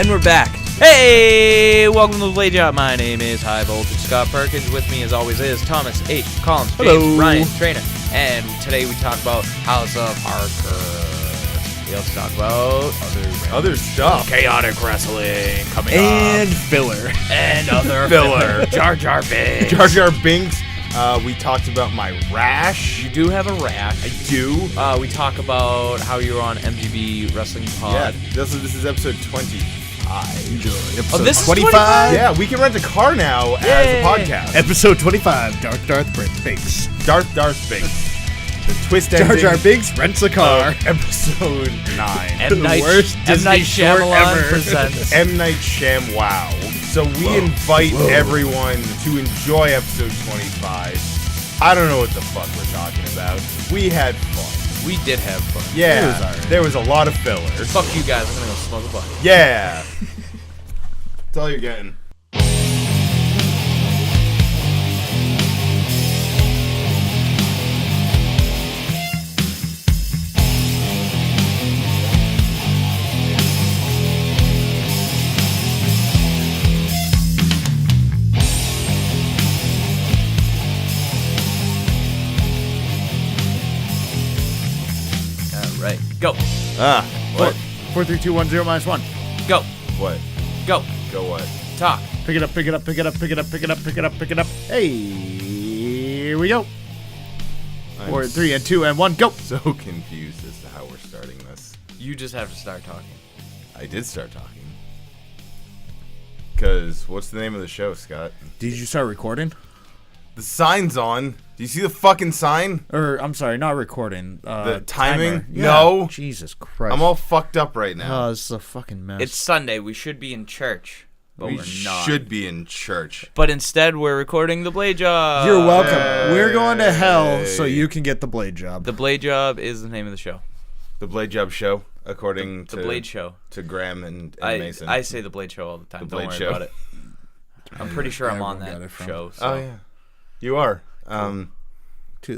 And we're back. Hey, welcome to the Blade Job. My name is High Voltage Scott Perkins. With me, as always, is Thomas H. Collins, James, Ryan, Trainer. And today we talk about House of Harker. We also talk about other stuff. Chaotic wrestling coming and up. Filler. And other filler. Jar Jar Binks. Jar Jar Binks. We talked about my rash. You do have a rash. I do. We talk about how you're on MGB Wrestling Pod. Yeah, this is episode 25. Episode this is 25? Yeah, we can rent a car now as a podcast. Episode 25, Darth Binks. Darth Binks. The twist ending. Jar Jar Binks rents a car. Episode 9. M. Night, worst M. Disney Night short Shyamalan ever. presents. M. Night Sham Wow. So we invite everyone to enjoy episode 25. I don't know what the fuck we're talking about. We had fun. We did have fun. Yeah, there was a lot of fillers. Fuck you guys, I'm gonna go smoke a blunt. Yeah. That's all you're getting. Alright, go. What? 4, 3, 2, 1, 0, minus 1. Go. What? Go. Go what? Talk. Pick it up, pick it up, pick it up, pick it up, pick it up, pick it up, pick it up. Hey, here we go. 4, 3, and 2, and 1, go. So confused as to how we're starting this. You just have to start talking. I did start talking. Because, what's the name of the show, Scott? Did you start recording? The sign's on. Do you see the fucking sign? Or, I'm sorry, not recording. The timing? Timer. Yeah. No. Jesus Christ. I'm all fucked up right now. Oh, this is a fucking mess. It's Sunday. We should be in church, but We we're not. should be in church. But instead, we're recording the Blade Job. You're welcome. We're going to hell so you can get the Blade Job. The Blade Job is the name of the show. The Blade Job Show, according The Blade Show. to Graham and I Mason. I say the Blade Show all the time. The Don't Blade worry Show. about it. I'm pretty sure I'm on Everyone got that it from- show. So. Oh, yeah. You are. To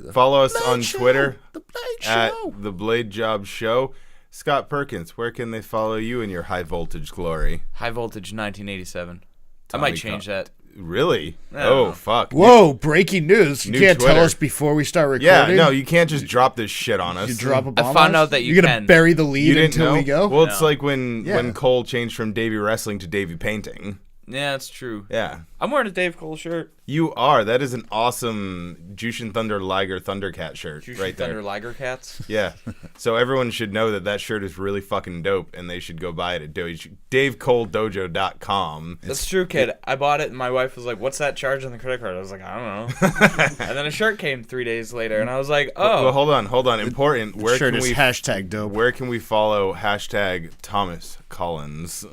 the Follow us Blade on Show, Twitter The Blade at Show. The Blade Job Show. Scott Perkins, where can they follow you in your high voltage glory? High Voltage 1987. I Tommy might change that. Really? I don't know. Fuck. Whoa, breaking news. You New can't Twitter. tell us before we start Yeah, recording? no, you can't just drop this shit on us. You drop a bomb I found on us? out that you You're going can. to bury the lead You didn't until know? we go? Well, it's No. like when Yeah. Cole changed from Davey Wrestling to Davey Painting. Yeah, that's true. Yeah. I'm wearing a Dave Cole shirt. You are. That is an awesome Jushin Thunder Liger Thundercat shirt Jushin right there. Thunder Liger Cats. Yeah. So everyone should know that shirt is really fucking dope, and they should go buy it at DaveColeDojo.com. That's true, kid. I bought it, and my wife was like, "What's that charge on the credit card?" I was like, "I don't know." And then a shirt came 3 days later, and I was like, "Oh." Well, hold on. Important. Where Shirt can is we hashtag dope. Where can we follow hashtag Thomas Collins?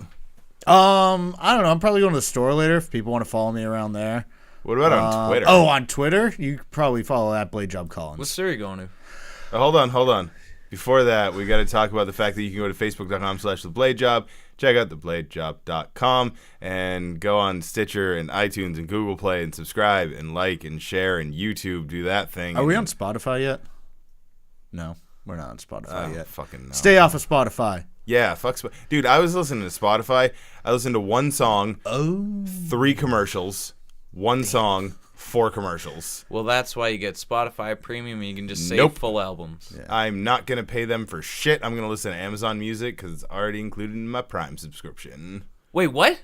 I don't know. I'm probably going to the store later if people want to follow me around there. What about on Twitter? Oh, on Twitter? You could probably follow at Blade Job Collins. What's Siri going to? Hold on. Before that, we got to talk about the fact that you can go to facebook.com/thebladejob, check out thebladejob.com, and go on Stitcher and iTunes and Google Play and subscribe and like and share and YouTube. Do that thing. Are we on Spotify yet? No, we're not on Spotify yet. Fucking no. Stay off of Spotify. Yeah, fuck dude, I was listening to Spotify. I listened to one song, 3 commercials, one song, 4 commercials. Well, that's why you get Spotify Premium, and you can just save Nope. full albums. Yeah. I'm not going to pay them for shit. I'm going to listen to Amazon Music because it's already included in my Prime subscription. Wait, what?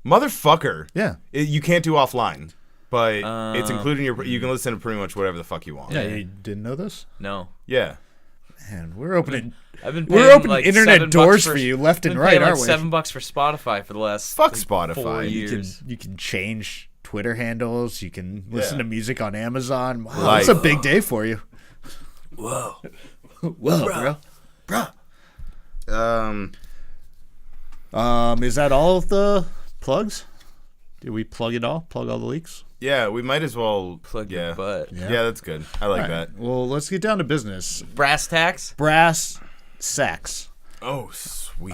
Motherfucker. Yeah. You can't do offline, but it's included in your. You can listen to pretty much whatever the fuck you want. Yeah, you didn't know this? No. Yeah. Man, we're opening I've been paying we're opening like internet $7 doors for you left I've and been right, paying aren't like we? $7 for Spotify for the last Fuck like, Spotify. 4 You years. You can change Twitter handles. You can listen Yeah. to music on Amazon. Wow, Life. it's a big day for you. Whoa. Whoa, bro. Um. Is that all of the plugs? Did we plug it all? Plug all the leaks? Yeah, we might as well Plug yeah. your butt. Yeah, that's good. I like All right. that. Well, let's get down to business. Brass tacks? Brass sacks. Oh, sweet.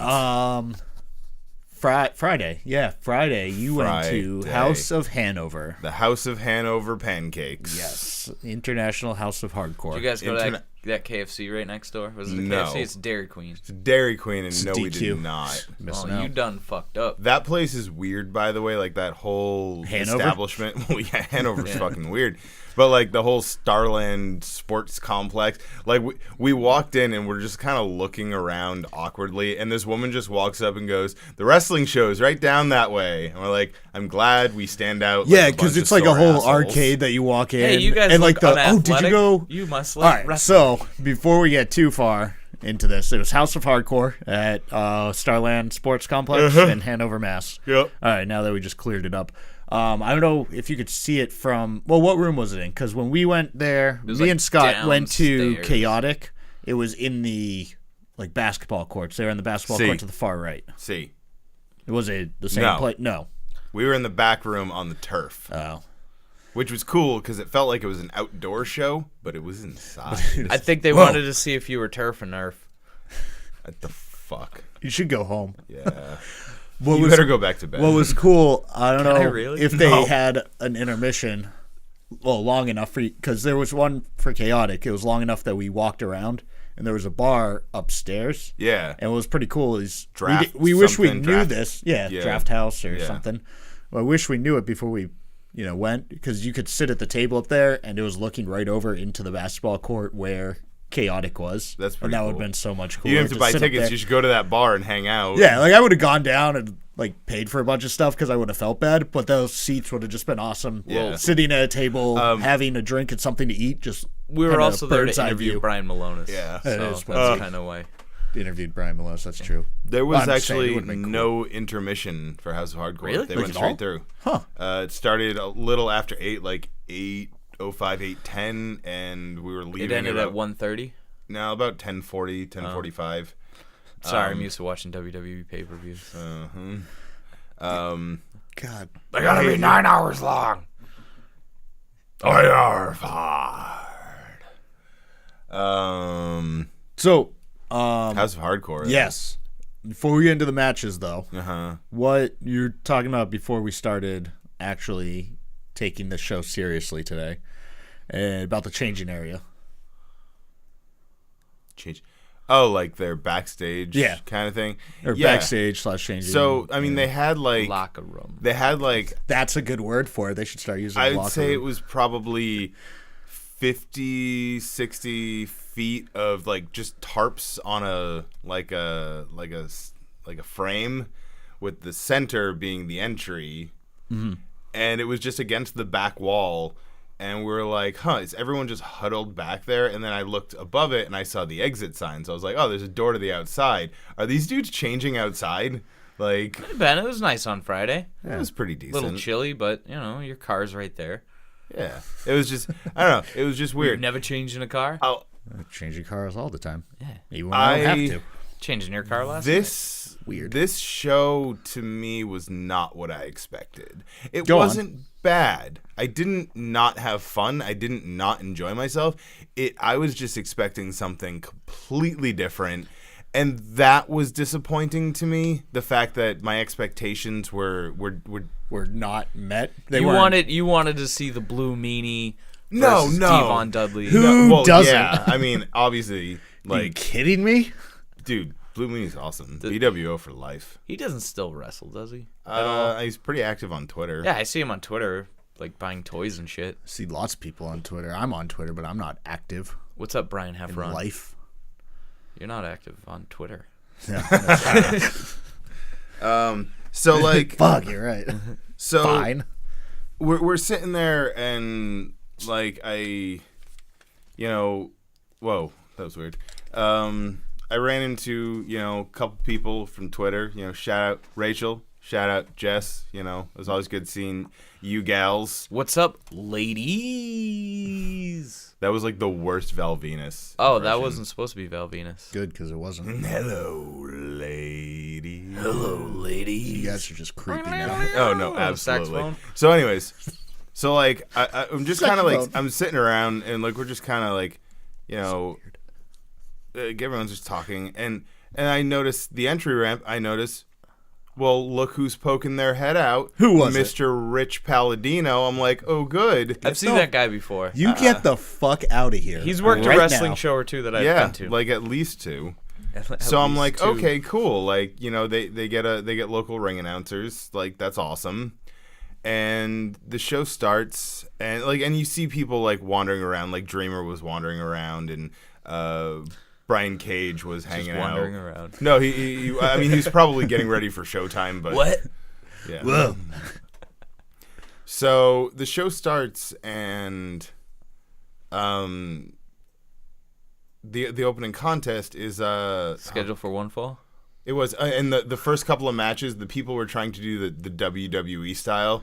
Friday. Yeah, Friday. You went to Friday. House of Hanover. The House of Hanover pancakes. Yes. International House of Hardcore. Did you guys go to that KFC right next door? Was it a No. KFC? It's Dairy Queen. It's Dairy Queen, and no, we DQ. did not. Missing Oh, out. you done fucked up. That place is weird, by the way. Like, that whole Hanover? establishment. Well, yeah, Hanover's Yeah. fucking weird. But, like, the whole Starland Sports Complex. Like, we walked in, and we're just kind of looking around awkwardly. And this woman just walks up and goes, "The wrestling show's right down that way." And we're like, I'm glad we stand out. Yeah, because because it's like a whole arcade that you walk in. Hey, you guys and look like the unathletic. did you go? You must All like right, wrestling. so before we get too far into this, it was House of Hardcore at Starland Sports Complex in Hanover, Mass. Yep. All right, now that we just cleared it up. I don't know if you could see it from. Well, what room was it in? Because when we went there, was, me like, and Scott went to downstairs. Chaotic. It was in the like basketball courts. They were in the basketball See. court to the far right. See, Was it the same No. place? No. we were in the back room on the turf, Oh. which was cool because it felt like it was an outdoor show, but it was inside. I think they Whoa. wanted to see if you were turf or nerf. What the fuck? You should go home. Yeah. What You was better go back to bed. What was cool, I don't Can I know really? if they No. had an intermission, long enough for because there was one for Chaotic. It was long enough that we walked around, and there was a bar upstairs, Yeah. and what was pretty cool is Draft we wish we something, knew draft- this, yeah. Draft House or Yeah. something. Well, I wish we knew it before we, went because you could sit at the table up there, and it was looking right over into the basketball court where Chaotic was. That's and pretty that would have cool. been so much cooler. You didn't have to buy sit up tickets. there. You should go to that bar and hang out. Yeah, like I would have gone down and like paid for a bunch of stuff because I would have felt bad, but those seats would have just been awesome. Yeah. Sitting at a table, having a drink and something to eat, just We were kinda also there bird's to eye interview view. Brian Malonis. Yeah. So That that's is what- kind of why. Interviewed Brian Melos. That's true. There was I'm just saying, it actually would've been cool. no intermission for House of Hardcore. Really? They Like went at all? straight through. Huh? It started a little after 8, like 8:05, 8:10, and we were leaving It ended about, at 1:30. No, about 10:40, 10:45. Sorry, I'm used to watching WWE pay-per-views. God. They gotta be 9 hours long. I are hard. So, House of Hardcore. yes. Before we get into the matches, though, Uh-huh. what you're talking about before we started actually taking the show seriously today, and about the changing area. Change. Oh, like their backstage Yeah. kind of thing? Or Yeah. backstage / changing. So, I mean, they had like... Locker room. They had like... That's a good word for it. They should start using. I'd locker say room. it was probably 50, 60 feet of like just tarps on a frame, with the center being the entry, and it was just against the back wall. And we were like, huh, is everyone just huddled back there? And then I looked above it and I saw the exit sign. So I was like, oh, there's a door to the outside. Are these dudes changing outside? Like, Ben, it was nice on Friday. it was pretty A decent. little chilly, but your car's right there. Yeah. It was just, I don't know. It was just You've weird. never changed in a car? Changing cars all the time. Yeah. Even when I don't have to. Changing your car last night? This Weird. This show to me was not what I expected. It Go on. wasn't bad. I didn't not have fun. I didn't not enjoy myself. I was just expecting something completely different, and that was disappointing to me. The fact that my expectations were Were not met. You wanted to see the Blue Meanie versus Devon Dudley. Who doesn't? Yeah, I mean, obviously, Are you like, kidding me? dude, Blue Meanie's awesome. BWO for life. He doesn't still wrestle, does he? He's pretty active on Twitter. Yeah, I see him on Twitter, like buying toys and shit. I see lots of people on Twitter. I'm on Twitter, but I'm not active What's up, Brian in Heffron? life. You're not active on Twitter. So like, Fuck, you're right. so Fine. we're sitting there and like whoa, that was weird. I ran into a couple people from Twitter. Shout out Rachel. Shout out Jess. It was always good seeing you gals. What's up, ladies? That was like the worst Val Venus. Oh, that impression. wasn't supposed to be Val Venus. Good, because it wasn't. Hello, lady. Hello, ladies. You guys are just creepy now. Oh no, absolutely. saxophone. So, anyways, like I'm just kind of like Saxophone. I'm sitting around and like we're just kind of like, everyone's just talking and I notice the entry ramp. I notice well, look who's poking their head out. Who was it? Mr. Rich Palladino. I'm like, oh, good. I've seen that guy before. You get the fuck out of here. He's worked right a wrestling now. show or two that I've been to. like at least 2. At So I'm least like, 2. okay, cool. Like, you know, they get local ring announcers. Like, that's awesome. And the show starts, and you see people like wandering around. Like Dreamer was wandering around, and Brian Cage was hanging wandering out. around. No, he I mean, he's probably getting ready for Showtime. But What? Yeah. Whoa. So the show starts, and the opening contest is Scheduled for one fall? it was and the first couple of matches, the people were trying to do the WWE style.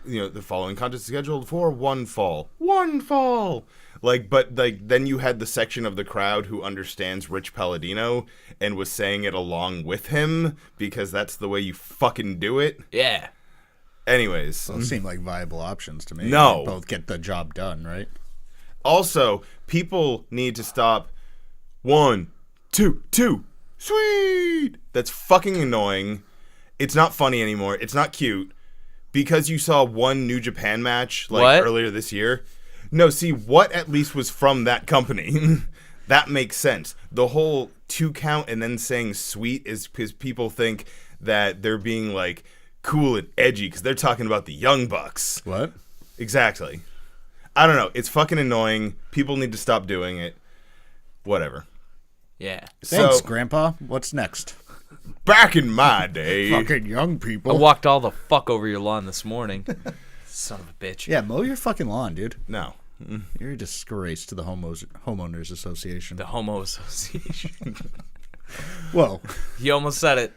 You know, the following contest is scheduled for one fall. But then you had the section of the crowd who understands Rich Palladino and was saying it along with him because that's the way you fucking do it. Yeah. Anyways, Those seem like viable options to me. No. They both get the job done, right? also people need to stop. 1, 2, 2. Sweet. That's fucking annoying. It's not funny anymore. It's not cute. Because you saw one New Japan match earlier this year. No, see, what at least was from that company. That makes sense. The whole 2 count and then saying sweet is because people think that they're being like cool and edgy because they're talking about the Young Bucks. What? Exactly. I don't know. It's fucking annoying. People need to stop doing it. Whatever. Yeah. Thanks, So, Grandpa. What's next? back in my day. Fucking young I people. walked all the fuck over your lawn this morning. Son of a bitch. Yeah, mow your fucking lawn, dude. No. You're a disgrace to the homeowners association. The Homo Association. Whoa. You almost said it.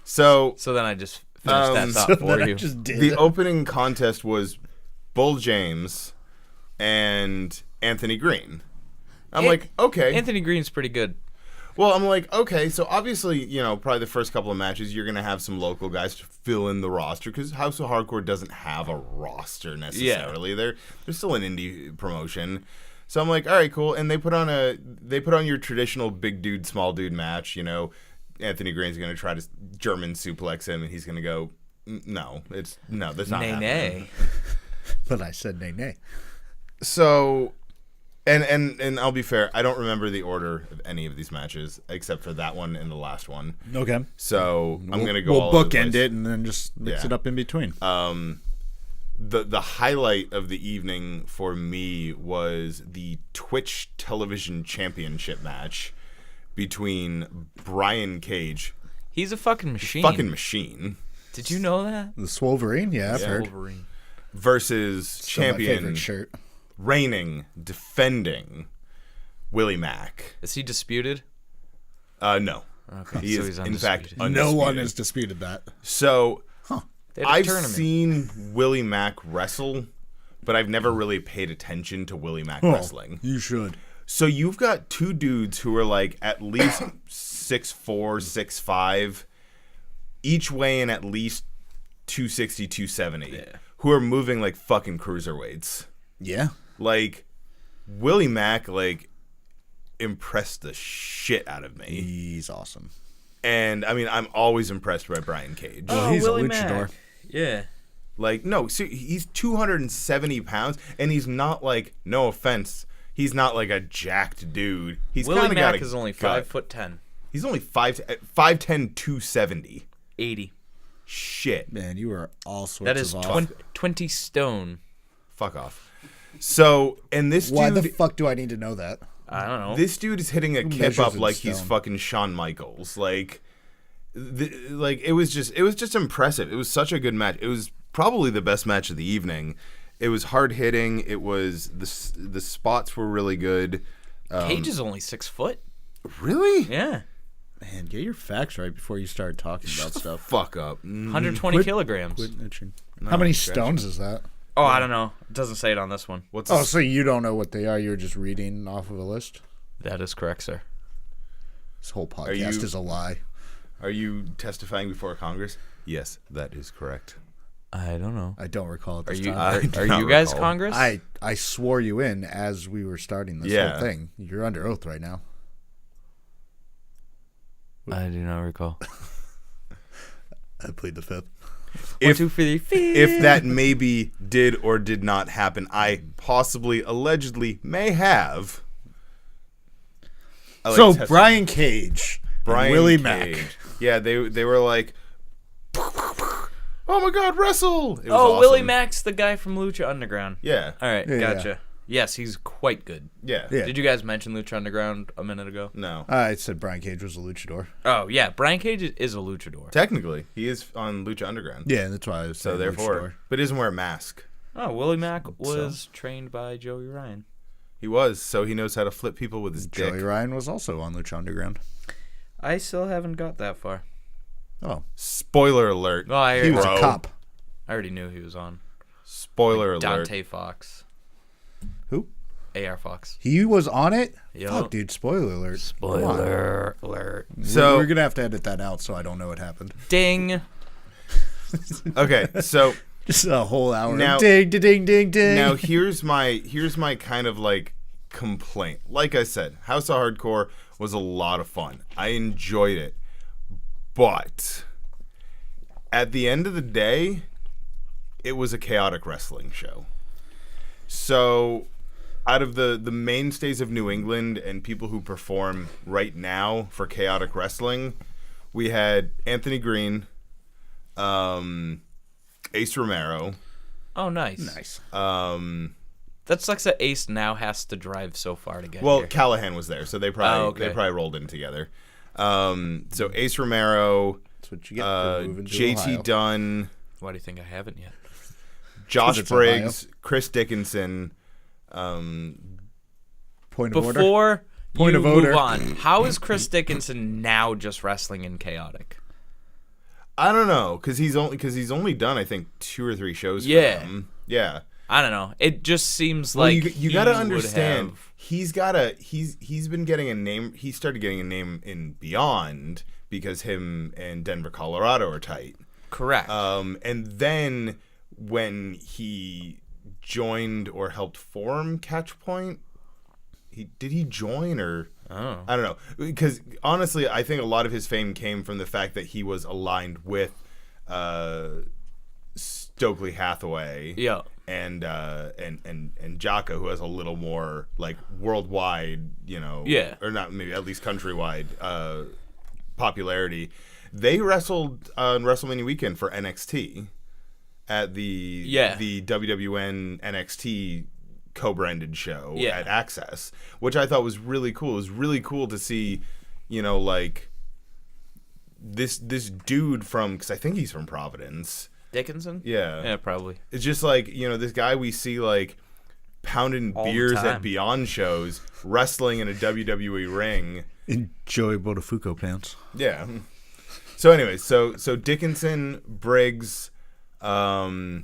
So So then I just finished that So thought for then I you. just did the it. opening contest was Bull James and Anthony Green. I'm like, okay. Anthony Green's pretty good. Well, I'm like, okay, so obviously, you know, probably the first couple of matches, you're going to have some local guys to fill in the roster because House of Hardcore doesn't have a roster necessarily. They're still an indie promotion. So I'm like, all right, cool. And they put on your traditional big dude, small dude match. You know, Anthony Green's going to try to German suplex him, and he's going to go, no, that's not happening. Nay. But I said nay, nay. So, and I'll be fair, I don't remember the order of any of these matches except for that one and the last one. Okay. So I'm gonna go. We'll all over the bookend place. it and then just mix it up in between. The highlight of the evening for me was the Twitch Television Championship match between Brian Cage, He's a fucking machine. fucking machine, Did you know that? The Swolverine, yeah, I've heard. Wolverine. versus Still my champion, favorite shirt. reigning, defending Willie Mack. Is he disputed? No. Okay, He so is, he's in fact, undisputed. No one undisputed. has disputed that. So They had a I've tournament. seen Willie Mack wrestle, but I've never really paid attention to Willie Mack wrestling. You should. So you've got 2 dudes who are like at least 6'4", 6'5", each weighing at least 260, 270, who are moving like fucking cruiserweights. Yeah. Like, Willie Mack, like, impressed the shit out of me. He's awesome. And, I mean, I'm always impressed by Brian Cage. Oh, he's Willie a luchador. Mack. Yeah. Like, no, he's 270 pounds, and he's not like, no offense, he's not like a jacked dude. He's Willie kind of got Mack a is only gut. 5'10", He's only 5'10", 270. 80. Shit. Man, you are all sorts That is of off. 20 stone. Fuck off. So, and this Why dude, the fuck do I need to know that? I don't know. this dude is hitting a kip measures up in like he's stone? fucking Shawn Michaels. Like, it was just impressive. It was such a good match. It was probably the best match of the evening. It was hard hitting. It was the spots were really good. Cage is only 6 foot. Really? Yeah. Man, get your facts right before you start talking about stuff. Fuck up. 120 Quit- kilograms. Quit itching. How many stones is that? Oh, I don't know. It doesn't say it on this one. What's Oh, this? so you don't know what they are? You're just reading off of a list? That is correct, sir. This whole you- podcast is a lie. Are you testifying before Congress? Yes, that is correct. I don't know. I don't recall at Are this you time. are not you guys recall. Congress? I swore you in as we were starting this Yeah. whole thing. You're under oath right now. I do not recall. I plead the fifth. One, two, three, fifth. If that maybe did or did not happen, I possibly, allegedly, may have. So Brian Cage, and Willie Mack. Yeah, they were like, oh my God, wrestle! It was awesome. Willie awesome. Mack's the guy from Lucha Underground. Yeah. All right, Yeah. gotcha. Yes, he's quite good. Yeah. Did you guys mention Lucha Underground a minute ago? No. I said Brian Cage was a luchador. Oh, yeah. Brian Cage is a luchador. Technically, he is on Lucha Underground. Yeah, that's why I was So saying therefore, luchador. but he doesn't wear a mask. Oh, Willie Mack was trained by Joey Ryan. He was, so he knows how to flip people with his dick. Joey Ryan was also on Lucha Underground. I still haven't got that far. Oh, Spoiler alert. Oh, he was Bro. a cop. I already knew he was on. Spoiler alert. Dante Fox. Who? AR Fox. He was on it? Yup. Fuck, dude, spoiler alert. Spoiler alert. So we're going to have to edit that out so I don't know what happened. Ding. okay, so Just a whole hour. Now- Of ding, ding, ding, ding. now here's my kind of like complaint. Like I said, House of Hardcore was a lot of fun. I enjoyed it. But at the end of the day, it was a chaotic wrestling show. So out of the mainstays of New England and people who perform right now for chaotic wrestling, we had Anthony Green, Ace Romero. Oh, nice. Nice. That sucks that Ace now has to drive so far to get Well, here. Callahan was there, so they probably okay. rolled in together. So Ace Romero, That's what you get for moving to JT Ohio. Dunn, Why do you think I haven't yet? Josh it's Briggs, Chris Dickinson. Point of order. Before Point you of order. move on, how is Chris Dickinson now just wrestling in chaotic? I don't know, because he's only done I think 2 or 3 shows. For Yeah. them. Yeah. I don't know. It just seems Well, like you he got to would understand. have- He's been getting a name. He started getting a name in Beyond because him and Denver, Colorado are tight. Correct. And then when he joined or helped form Catchpoint, did he join or Oh. I don't know, because honestly, I think a lot of his fame came from the fact that he was aligned with Stokely Hathaway. Yeah. And Jaka, who has a little more like worldwide, Yeah. or not maybe at least countrywide popularity. They wrestled on WrestleMania weekend for NXT at the WWN NXT co-branded show at Access, which I thought was really cool. It was really cool to see, like this dude from, because I think he's from Providence. Dickinson? Yeah. Yeah, probably. It's just like, this guy we see like pounding All the beers time. at Beyond shows, wrestling in a WWE ring. In Joey Buttafuoco pants. Yeah. So anyway, so Dickinson, Briggs, I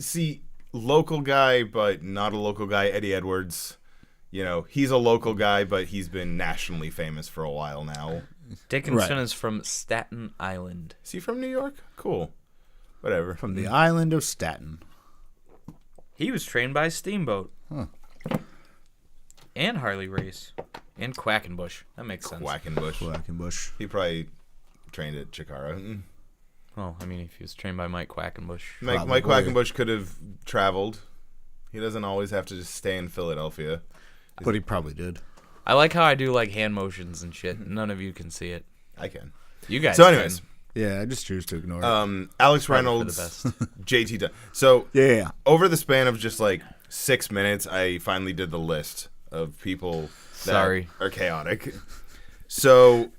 see local guy, but not a local guy, Eddie Edwards. He's a local guy, but he's been nationally famous for a while now. Dickinson Right. is from Staten Island. Is he from New York? Cool. Whatever. From the island of Staten. He was trained by Steamboat. Huh. And Harley Race. And Quackenbush. That makes sense. Quackenbush. Quackenbush. He probably trained at Chikara. Well, I mean, if he was trained by Mike Quackenbush. Mike Quackenbush could have traveled. He doesn't always have to just stay in Philadelphia. But he probably did. I like how I do like hand motions and shit. None of you can see it. I can. You guys So anyways, Yeah, I just choose to ignore it. Alex Probably for Reynolds, the best. JT Dunn. So Yeah. over the span of just like 6 minutes, I finally did the list of people that Sorry. are chaotic. So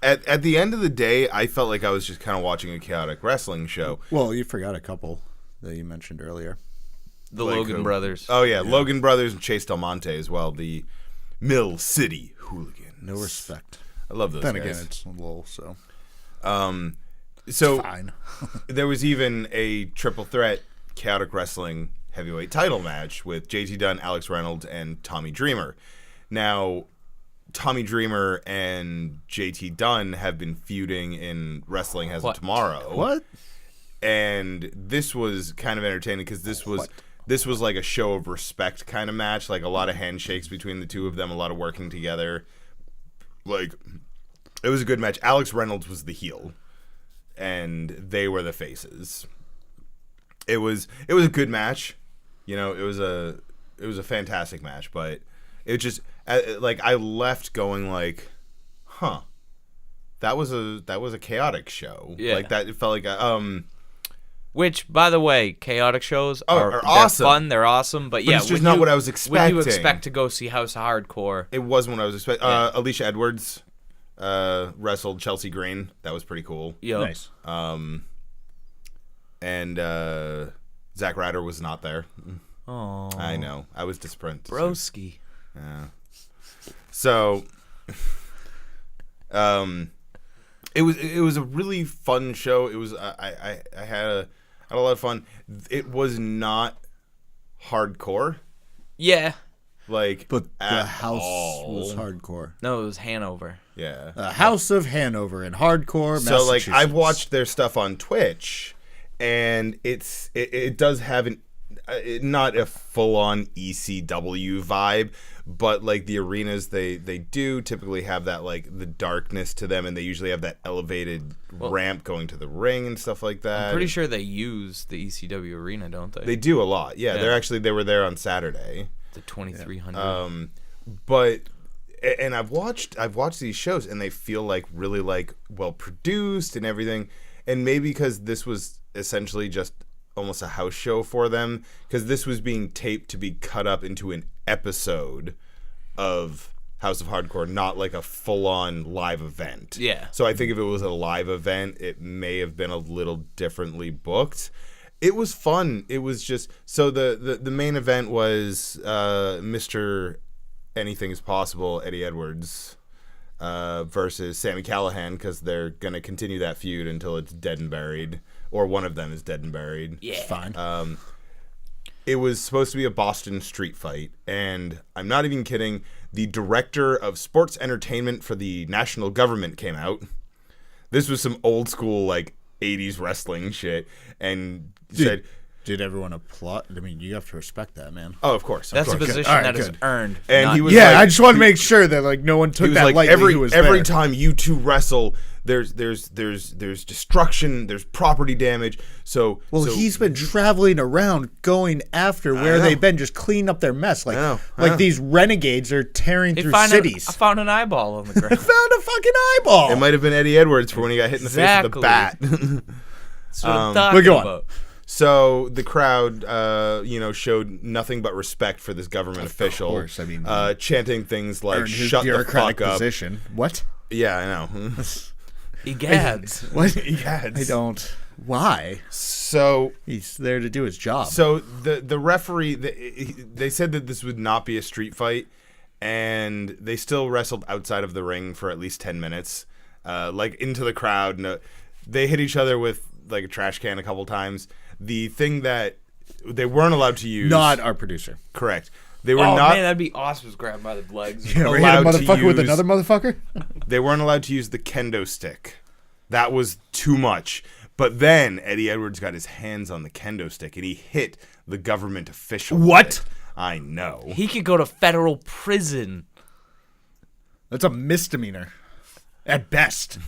at the end of the day, I felt like I was just kind of watching a chaotic wrestling show. Well, you forgot a couple that you mentioned earlier. The Like Logan who? brothers. Oh yeah, Logan Brothers and Chase Del Monte as well. The Mill City Hooligans. No respect. I love those Then guys. again, it's a little, so. So Fine. there was even a triple threat chaotic wrestling heavyweight title match with JT Dunn, Alex Reynolds, and Tommy Dreamer. Now, Tommy Dreamer and JT Dunn have been feuding in Wrestling Has What? a Tomorrow. What? And this was kind of entertaining because this was like a show of respect kind of match, like a lot of handshakes between the two of them, a lot of working together. Like It was a good match. Alex Reynolds was the heel, and they were the faces. It was a good match. You know, it was a fantastic match, but it just like I left going like, huh, that was a chaotic show. Yeah. Like that, it felt like Which, by the way, chaotic shows are awesome. They're fun, they're awesome, but yeah, it's just not what I was expecting. When you expect to go see House of Hardcore, it wasn't what I was expecting. Yeah. Alicia Edwards wrestled Chelsea Green. That was pretty cool. yo, Nice. And Zack Ryder was not there. oh, I know. I was disappointed. broski. Yeah. So, it was a really fun show. It was I had a lot of fun. It was not hardcore. Yeah, Like, But the at house all. was hardcore. no, it was Hanover. Yeah. The House of Hanover in hardcore, So like Massachusetts. I've watched their stuff on Twitch, and it does have not a full on ECW vibe, but like the arenas they do typically have that like the darkness to them, and they usually have that elevated ramp going to the ring and stuff like that. I'm pretty sure they use the ECW arena, don't they? They do a lot. Yeah, Yeah. they were there on Saturday. The 2300. But and I've watched these shows, and they feel like really like well produced and everything, and maybe because this was essentially just almost a house show for them, because this was being taped to be cut up into an episode of House of Hardcore, not like a full-on live event. Yeah. So I think if it was a live event, it may have been a little differently booked. It was fun. It was just so the main event was Mr. Anything is Possible, Eddie Edwards, versus Sami Callihan, because they're gonna continue that feud until it's dead and buried, or one of them is dead and buried. yeah, It's fine. It was supposed to be a Boston street fight, and I'm not even kidding. The director of sports entertainment for the national government came out. This was some old school like 80s wrestling shit, and said, Did everyone applaud? I mean, you have to respect that, man. "Oh, of course, of that's a course." position All right, that is good. earned. And not- he was Yeah, like- I just want to make sure that like no one He took was that like lightly. every who was every there. time you two wrestle, there's destruction, there's property damage. So Well, so, he's been traveling around, going after where know. they've been, just cleaning up their mess. Like, I like know. these renegades are tearing through cities. I found an eyeball on the ground. Found a fucking eyeball. It might have been Eddie Edwards for when he got hit in the face with a bat. That's what I'm but talking go on. about. So the crowd, showed nothing but respect for this government official. Of course, I mean, chanting things like Earned his "Shut the bureaucratic fuck up." position. What? Yeah, I know. Egads. What? Yes. I don't. Why? So He's there to do his job. So the referee, they said that this would not be a street fight, and they still wrestled outside of the ring for at least 10 minutes, like into the crowd. No, they hit each other with like a trash can a couple times. The thing that they weren't allowed to use, Not our producer. correct. They were Oh not. man, that'd be awesome. Just grab him by the legs. Yeah, we hit a allowed to motherfucker with use- another motherfucker. They weren't allowed to use the kendo stick. That was too much. But then Eddie Edwards got his hands on the kendo stick, and he hit the government official. with What? it. I know. He could go to federal prison. That's a misdemeanor, at best.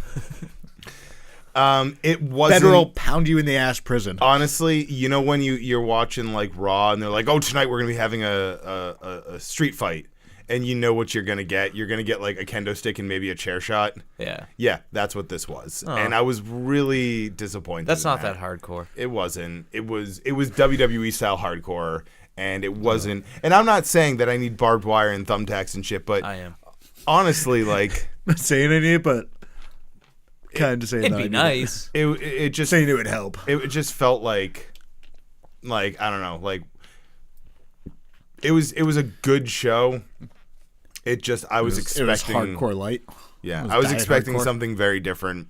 It wasn't Federal pound you in the ass prison. honestly. You know when you're watching like Raw, and they're like, "Oh, tonight we're gonna be having a street fight," and you know what you're gonna get. You're gonna get like a kendo stick and maybe a chair shot. Yeah. Yeah, that's what this was, and I was really disappointed. That's in not that hardcore. It wasn't. It was WWE style hardcore, and it wasn't. And I'm not saying that I need barbed wire and thumbtacks and shit, but I am. honestly, like Not saying I need it, but kind of saying It'd that I be need nice. it just Saying it would help. it just felt like I don't know, like it was a good show. It just I was It was expecting hardcore light. Yeah, It I was diet expecting hardcore. something very different.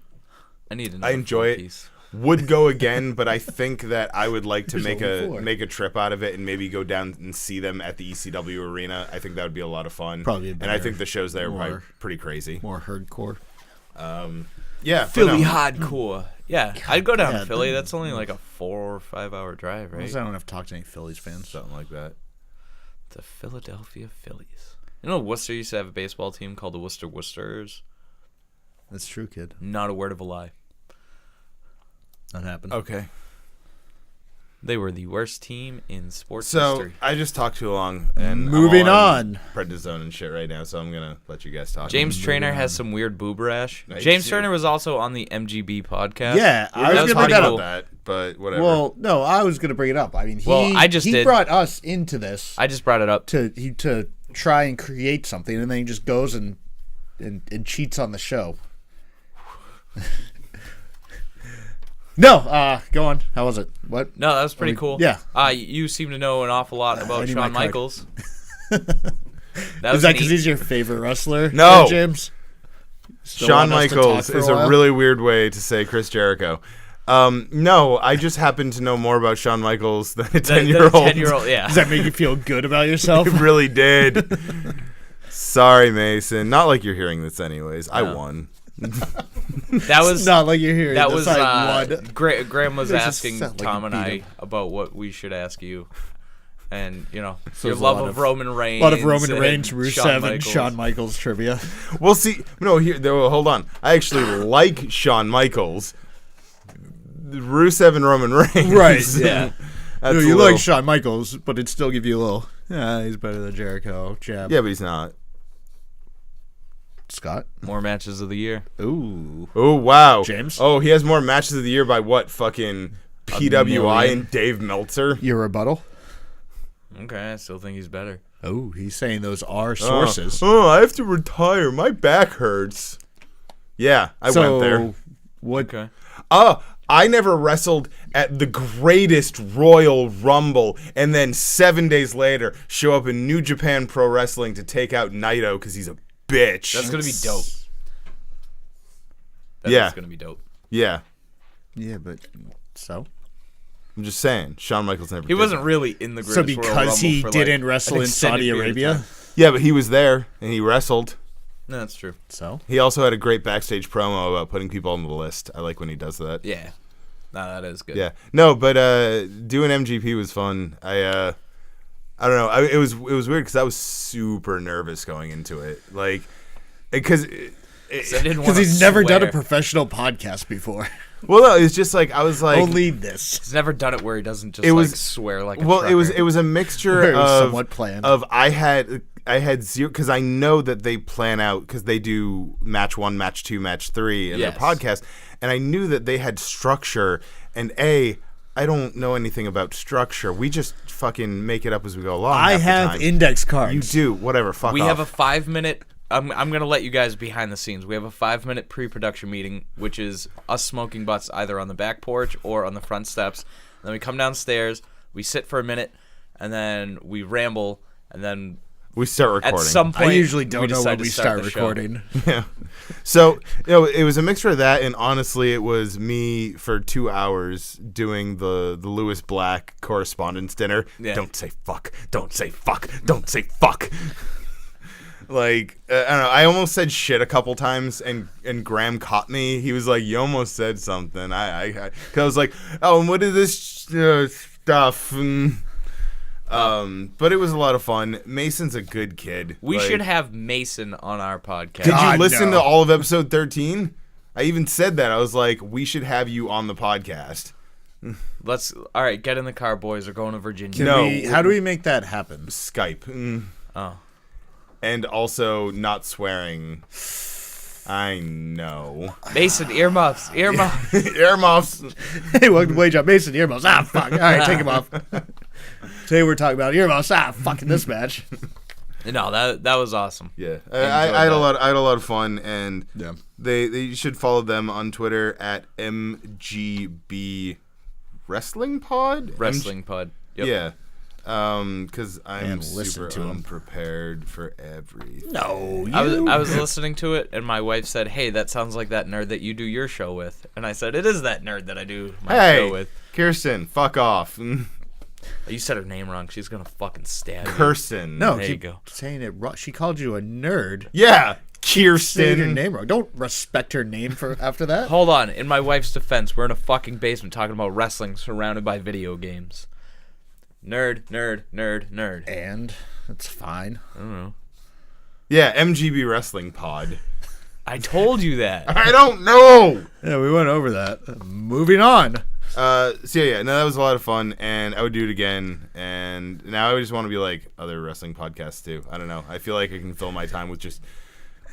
I need I enjoy it. piece. Would go again, but I think that I would like to make only four. a trip out of it and maybe go down and see them at the ECW arena. I think that would be a lot of fun. Probably a and I better, think the shows there are more- pretty crazy. More hardcore. Yeah, but Philly no. hardcore. Yeah, I'd go down yeah, to Philly. That's only like a 4 or 5 hour drive, I right? don't have to talk to any Phillies fans. something like that. The Philadelphia Phillies. You know, Worcester used to have a baseball team called the Worcester Worcesters. That's true, kid. Not a word of a lie. That happened. Okay. They were the worst team in sports So history. I just talked too long, and Moving I'm on. prednisone and shit right now, so I'm gonna let you guys talk. James Trainer has some weird boob rash. Nice. James Trainer was also on the MGB podcast. Yeah, We I were was gonna going to bring talk that about up. that, but whatever. Well, no, I was going to bring it up. I mean, I just he did. brought us into this I just brought it up. to try and create something, and then he just goes and cheats on the show. No, go on. How was it? What? No, that was pretty cool. Yeah. You seem to know an awful lot about I need Shawn my card. Michaels. Is that because he's your favorite wrestler? No. James. Still Shawn want us to Michaels talk for is while? a really weird way to say Chris Jericho. No, I just happen to know more about Shawn Michaels than a 10-year-old. 10-year-old, yeah. Does that make you feel good about yourself? It really did. Sorry, Mason. Not like you're hearing this anyways. I No. won. That was It's not like you're hearing that this. was I won. Graham was It just asking sounded like Tom you and beat I him. about what we should ask you, and your there's a love lot of of- Roman Reigns. A lot of Roman and Reigns, Shawn Rusev, and Michaels. Shawn Michaels trivia. Well, see, no, here, though, hold on. I actually like Shawn Michaels. Rusev and Roman Reigns. Right, yeah. That's No, a you little- like Shawn Michaels, but it'd still give you a little, he's better than Jericho. Jab. Yeah, but he's not. Scott? More matches of the year. Ooh. Oh, wow. James? Oh, he has more matches of the year by what? Fucking PWI million. and Dave Meltzer? Your rebuttal? Okay, I still think he's better. Oh, he's saying those are sources. Oh, I have to retire. My back hurts. Yeah, I went there. What? Okay. I never wrestled at the greatest Royal Rumble and then 7 days later show up in New Japan Pro Wrestling to take out Naito because he's a bitch. That's gonna be dope. Yeah. That's gonna be dope. Yeah. Yeah, but so? I'm just saying. Shawn Michaels never He did wasn't that. really in the greatest So Royal because Rumble he for, didn't like, wrestle an in extended Saudi period of Arabia? time. Yeah, but he was there and he wrestled. No, that's true. So? He also had a great backstage promo about putting people on the list. I like when he does that. Yeah. No, that is good. Yeah. No, but doing MGP was fun. I don't know. It was weird because I was super nervous going into it. Like, because Because he's never done a professional podcast before. well, no, it's just like I was like Only this. He's never done it where he doesn't just It was- swear like a well, it trucker. was a mixture Where it was of somewhat planned. I had zero because I know that they plan out because they do match 1, match 2, match 3 in Yes. their podcast, and I knew that they had structure. And I don't know anything about structure. We just fucking make it up as we go along. I half the have time. index cards. You do whatever. Fuck We off. have a 5-minute. I'm gonna let you guys behind the scenes. We have a 5-minute pre-production meeting, which is us smoking butts either on the back porch or on the front steps. Then we come downstairs, we sit for a minute, and then we ramble, and then We start recording. at some point I usually don't know decide when to we start the show. recording. Yeah. So, it was a mixture of that, and honestly, it was me for 2 hours doing the Lewis Black correspondence dinner. Yeah. Don't say fuck. Don't say fuck. Don't say fuck. Like, I don't know. I almost said shit a couple times, and Graham caught me. He was like, "You almost said something." Cause I was like, "Oh, and what is this stuff?" But it was a lot of fun. Mason's a good kid. We Like, should have Mason on our podcast. Did God, you listen no. to all of episode 13? I even said that. I was like, we should have you on the podcast. All right, get in the car, boys. We're going to Virginia. No. How do we make that happen? Skype. Oh. And also not swearing. I know. Mason, earmuffs. Earmuffs. Hey, welcome to Blade Job. Mason, earmuffs. Ah, fuck. All right, take him off. Today we're talking about earmuffs. Ah, fucking this match. No, that was awesome. Yeah. I I had enjoyed a lot of fun, and Yeah. they should follow them on Twitter at MGB Wrestling Pod? Wrestling pod. Yep. Yeah. Because I'm And listen super to 'em. unprepared for everything. No, I was listening to it, and my wife said, "Hey, that sounds like that nerd that you do your show with." And I said, "It is that nerd that I do my show Hey, with." Kirsten, fuck off. You said her name wrong. She's gonna fucking stab you. Kirsten. No, There you keep go. saying it wrong. She called you a nerd. Yeah, Saying your Kirsten. name wrong. Don't respect her name for after that. Hold on. In my wife's defense, we're in a fucking basement talking about wrestling, surrounded by video games. Nerd. And it's fine. I don't know. Yeah, MGB Wrestling Pod. I told you that. I don't know. Yeah, we went over that. Moving on. No, that was a lot of fun, and I would do it again. And now I just want to be like other wrestling podcasts too. I don't know. I feel like I can fill my time with just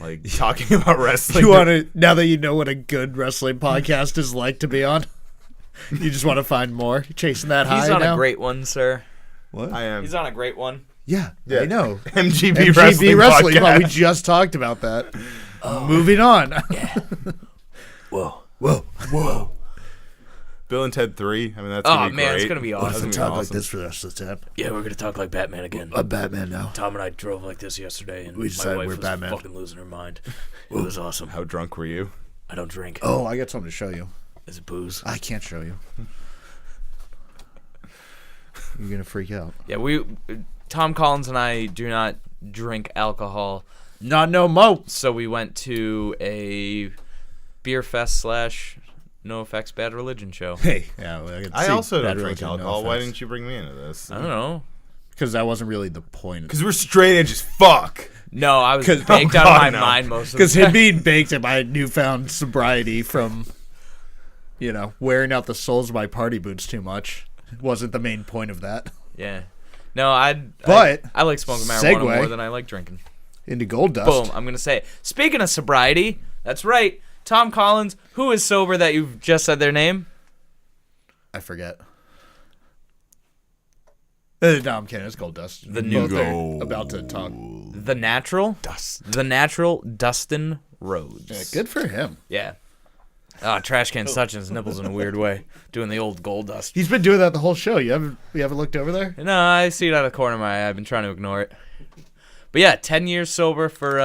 like talking about wrestling. You want to, now that you know what a good wrestling podcast is like to be on, you just want to find more. You're chasing that high. He's on now? a great one, sir. What? I am. He's on a great one. Yeah, I know. MGB MGB Wrestling Well, we podcast. just talked about that. Moving on. Whoa. Bill and Ted 3. I mean, that's Oh, gonna be man, great. it's going to be What if awesome. we talk like awesome. this for the rest of the time? Yeah, we're going to talk like Batman again. I'm Batman now. Tom and I drove like this yesterday, and We my decided wife we're was Batman. fucking losing her mind. It was awesome. How drunk were you? I don't drink. Oh, I got something to show you. Is it booze? I can't show you. You're going to freak out. Yeah, Tom Collins and I do not drink alcohol, Not no mo. so we went to a beer fest / No Effects Bad Religion show. Hey. Yeah, well, I also don't drink alcohol. Why didn't you bring me into this? I don't know. Because that wasn't really the point. Because we're straight edge as fuck. No, I was 'Cause- baked oh, out of God, my no. mind most of the Because time. him being baked at my newfound sobriety from, wearing out the soles of my party boots too much wasn't the main point of that. Yeah. No, I like smoking marijuana segue. more than I like drinking. Into gold dust. Boom, I'm going to say it. Speaking of sobriety, that's right. Tom Collins, who is sober that you've just said their name? I forget. No, I'm kidding. It's gold dust. The Both new are about to talk. The Natural? The Natural Dustin Rhodes. Yeah, good for him. Yeah. Trash can touching his nipples in a weird way, doing the old gold dust. He's been doing that the whole show. You haven't looked over there? No, I see it out of the corner of my eye. I've been trying to ignore it. But yeah, 10 years sober for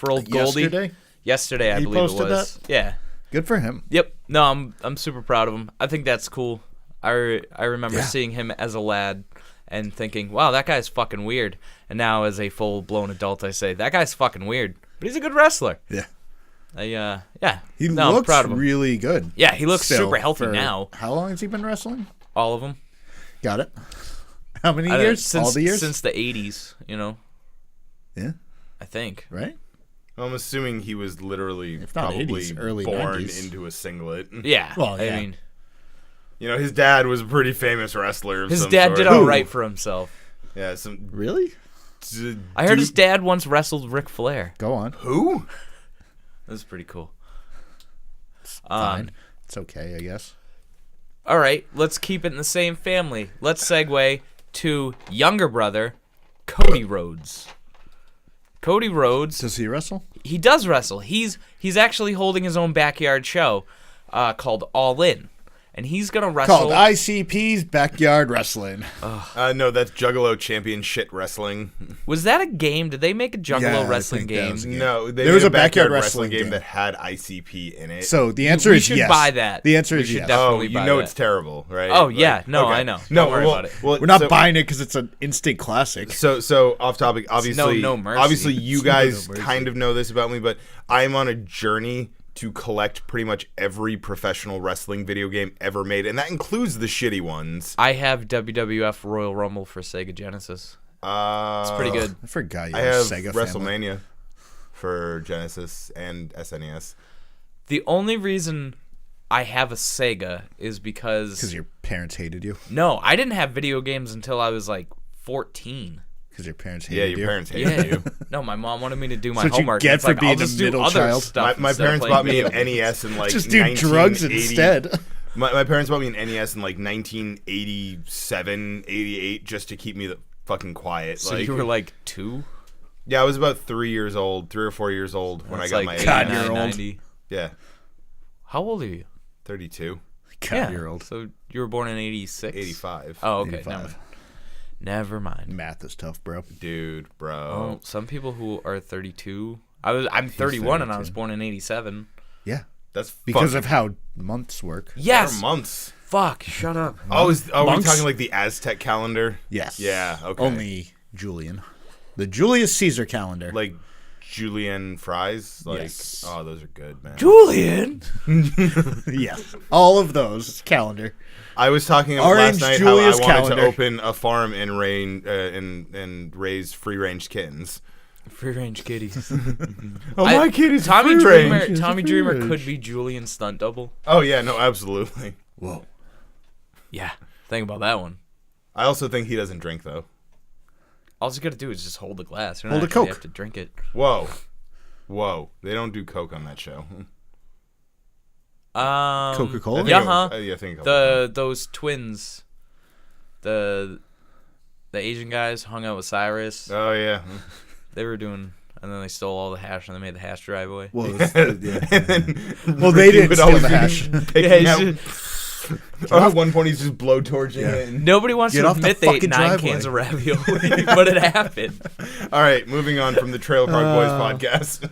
old Goldie. Yesterday, I He believe it posted was. that? Yeah. Good for him. Yep. No, I'm super proud of him. I think that's cool. I remember seeing him as a lad and thinking, wow, that guy's fucking weird. And now as a full-blown adult, I say, that guy's fucking weird. But he's a good wrestler. Yeah. Yeah. He I'm looks proud of him. really good. Yeah, he looks Still, super healthy for- now. How long has he been wrestling? All of them. Got it. How many years? All the years? Since the 80s, Yeah. I think. Right? I'm assuming he was literally If not probably 80s, early born 90s. into a singlet. Yeah. Well, yeah. I mean, His dad was a pretty famous wrestler. Of his some dad sort. did all right for himself. Yeah, some. Really? I heard his dad once wrestled Ric Flair. Go on. Who? That was pretty cool. Fine. It's okay, I guess. All right, let's keep it in the same family. Let's segue to younger brother, Cody Rhodes. Cody Rhodes, Does he wrestle? he does wrestle. He's actually holding his own backyard show called All In. And he's going to wrestle. Called ICP's Backyard Wrestling. No, that's Juggalo Champion Shit Wrestling. Was that a game? Did they make a Juggalo Yeah, I wrestling think that game? was a game. No, they There was made a backyard wrestling wrestling game game. that had ICP in it. So the answer We is should yes. buy that. The answer We is should yes. definitely buy that. it's terrible, right? Oh, yeah. No, I know. No, Don't worry about it. We're not buying it because it's an instant classic. So off topic. Obviously, no mercy. obviously, you guys No mercy. kind of know this about me, but I'm on a journey to collect pretty much every professional wrestling video game ever made, and that includes the shitty ones. I have WWF Royal Rumble for Sega Genesis. It's pretty good. I forgot you I had a have Sega WrestleMania family. for Genesis and SNES. The only reason I have a Sega is because Your parents hated you. no, I didn't have video games until I was like 14. Because your parents Yeah, hated your you. parents hated you. No, my mom wanted me to do my That's what you homework. get It's for like, being I'll just a do middle other child. stuff My instead of parents playing bought me video an games. NES in like Just do drugs 1980. instead. My parents bought me an NES in like 1987, 88, just to keep me the fucking quiet. So you were like 2? Yeah, I was about 3 or 4 years old when I That's got like my God, 89, you're old. 90. Yeah, How old are you? 32, God, you're old. So you were born in 86? 85. Oh, okay. 85. Never mind. Math is tough, bro. Dude, bro. Oh, some people who are 32. I'm 31 and I was 32. born in 87. Yeah. That's Because fucking of how months work. Yes. months. Fuck. Shut up. Oh, are we Months? talking like the Aztec calendar? Yes. Yeah, okay. Only Julian. The Julius Caesar calendar. Like julienne fries? Like, Yes. oh, those are good, man. Julian. yes. All of those calendar. I was talking about Orange last night Julius how I wanted calendar. to open a farm and raise free range kittens. Free range kitties. My kitty's Tommy free Dreamer. range. Tommy Dreamer could be Julian's stunt double. Oh yeah, no, absolutely. Whoa. Yeah, think about that one. I also think he doesn't drink though. All you got to do is just hold the glass. You Hold don't a actually Coke. have to drink it. Whoa. They don't do Coke on that show. Coca-Cola? Yeah, huh? I think Coca-Cola. Those twins, the Asian guys hung out with Cyrus. Oh yeah. They were doing, and then they stole all the hash, and they made the hash driveway. Well, And then well, they Ricky didn't would steal always the be hash. picking out- Yeah, at one point, he's just blowtorching it. And... Nobody wants Get to off the admit they ate fucking 9 driveway. cans of ravioli, but it happened. All right, moving on from the Trailer Park Boys podcast.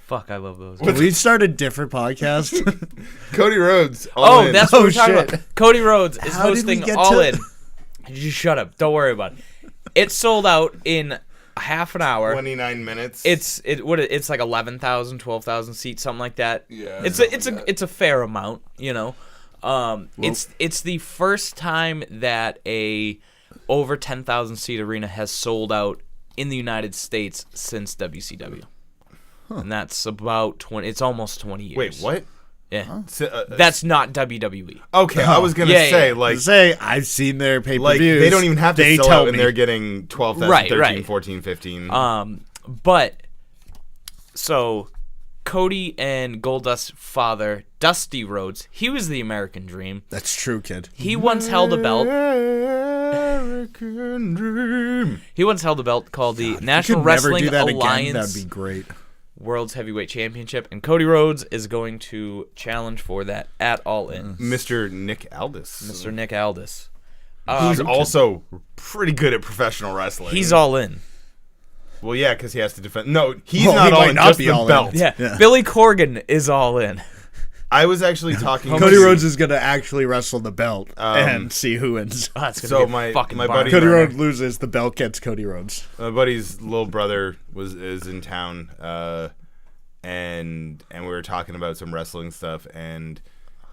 Fuck, I love those. We started a different podcast. Cody Rhodes. Oh, that's what we're talking shit. about. Cody Rhodes is How did we hosting get All to- In. You shut up. Don't worry about it. It's sold out in half an hour. 29 minutes. It's like 11,000, 12,000 seats, something like that. Yeah, It's a fair amount, you know. It's the first time that a over 10,000 seat arena has sold out in the United States since WCW. And that's about 20. It's almost 20 years. Wait, what? Yeah. So, That's not WWE. okay, I was gonna Yeah, say yeah. like I've seen their pay-per-views. like they don't even have to They sell tell out, and me. they're getting 12,000, Right, 13, right. 14, 15. But so Cody and Goldust's father, Dusty Rhodes, he was the American Dream. That's true, kid. He once held a belt. American Dream. He once held a belt called the Could National never Wrestling do that Alliance again. That'd be great. World's Heavyweight Championship, and Cody Rhodes is going to challenge for that at All In. Mr. Nick Aldis. Mr. Nick Aldis. Who's also pretty good at professional wrestling. He's All In. Well, yeah, because he has to defend. No, he's Well, not he all might in, not just be the all in. belt. Yeah. Billy Corgan is All In. I was actually talking. Cody to- Rhodes is going to actually wrestle the belt and see who wins. Oh, it's gonna So be a my- fucking my barn buddy- Cody Burner. Rhodes loses, the belt gets Cody Rhodes. My buddy's little brother is in town, and we were talking about some wrestling stuff, and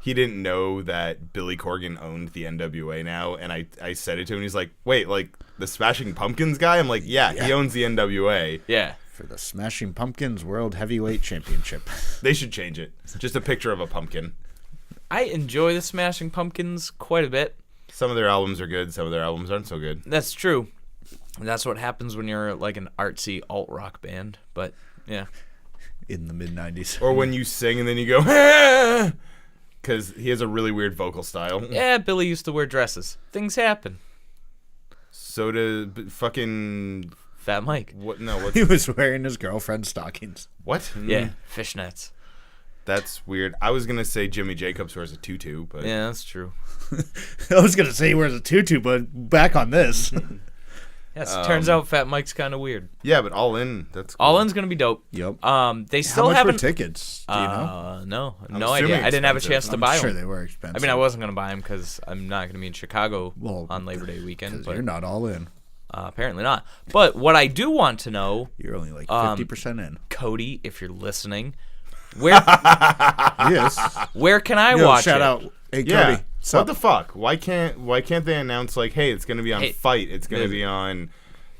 he didn't know that Billy Corgan owned the NWA now, and I said it to him, and he's like, wait, like the Smashing Pumpkins guy? I'm like, yeah. He owns the NWA. Yeah. For the Smashing Pumpkins World Heavyweight Championship. They should change it. Just a picture of a pumpkin. I enjoy the Smashing Pumpkins quite a bit. Some of their albums are good, some of their albums aren't so good. That's true. And that's what happens when you're like an artsy alt-rock band. But, yeah. In the mid-90s. Or when you sing and then you go, because he has a really weird vocal style. Yeah, Billy used to wear dresses. Things happen. So did fucking... Fat Mike. What? No, what's... He was wearing his girlfriend's stockings. What? Yeah, fishnets. That's weird. I was gonna say Jimmy Jacobs wears a tutu, but Yeah, that's true. I was going to say he wears a tutu, but back on this. Yes, turns out Fat Mike's kind of weird. yeah, but All In. That's cool. All In's gonna be dope. Yep. They still How much haven't. were tickets? Do you know? No, I'm no assuming idea. I didn't have a expensive. chance to I'm buy sure them. they were expensive. I mean, I wasn't gonna buy them because I'm not gonna be in Chicago Well, on Labor Day weekend. 'Cause But you're not all in. apparently not. But what I do want to know, You're only like 50% in. Cody, if you're listening, where Yes. where can I Yo, watch shout it? out. Hey, Yeah. Cody. What Sup? the fuck? Why can't they announce like, hey, it's gonna be on Hey, Fight. It's gonna be on,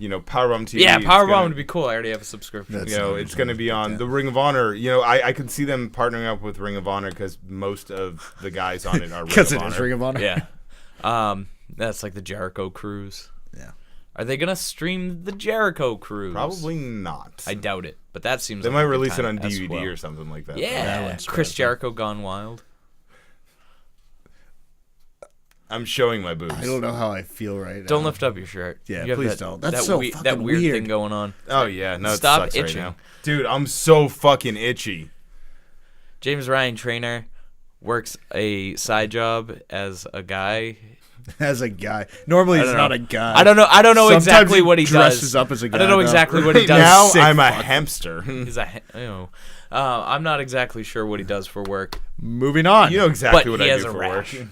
Powerbomb TV. Yeah, it's Powerbomb gonna- would be cool. I already have a subscription. That's- It's going to be on the Ring of Honor. I could see them partnering up with Ring of Honor because most of the guys on it are Ring Because of it Honor. is Ring of Honor. Yeah. That's like the Jericho Cruise. Yeah. Are they gonna stream the Jericho Cruise? Probably not. I doubt it, but that seems. They like might a good release it time on as DVD well. or something like that. Yeah, wouldn't Chris surprise me. Jericho gone wild. I'm showing my boobs. I don't know how I feel right now. Don't lift up your shirt. Yeah, You have please that, don't. That's that so that fucking weird weird. thing going on. Oh yeah, no, Stop it sucks itching. right now, dude. I'm so fucking itchy. James Ryan Trainer works a side job as a guy. As a guy. Normally I he's don't not know. a guy. I don't know. I don't know Sometimes exactly he what he dresses does. up as a guy. I don't know though. exactly what he Right does. now, Sick I'm a fuck. hamster. He's I'm not exactly sure what he does for work. Moving on. You know exactly But what he I has do a for rash. work.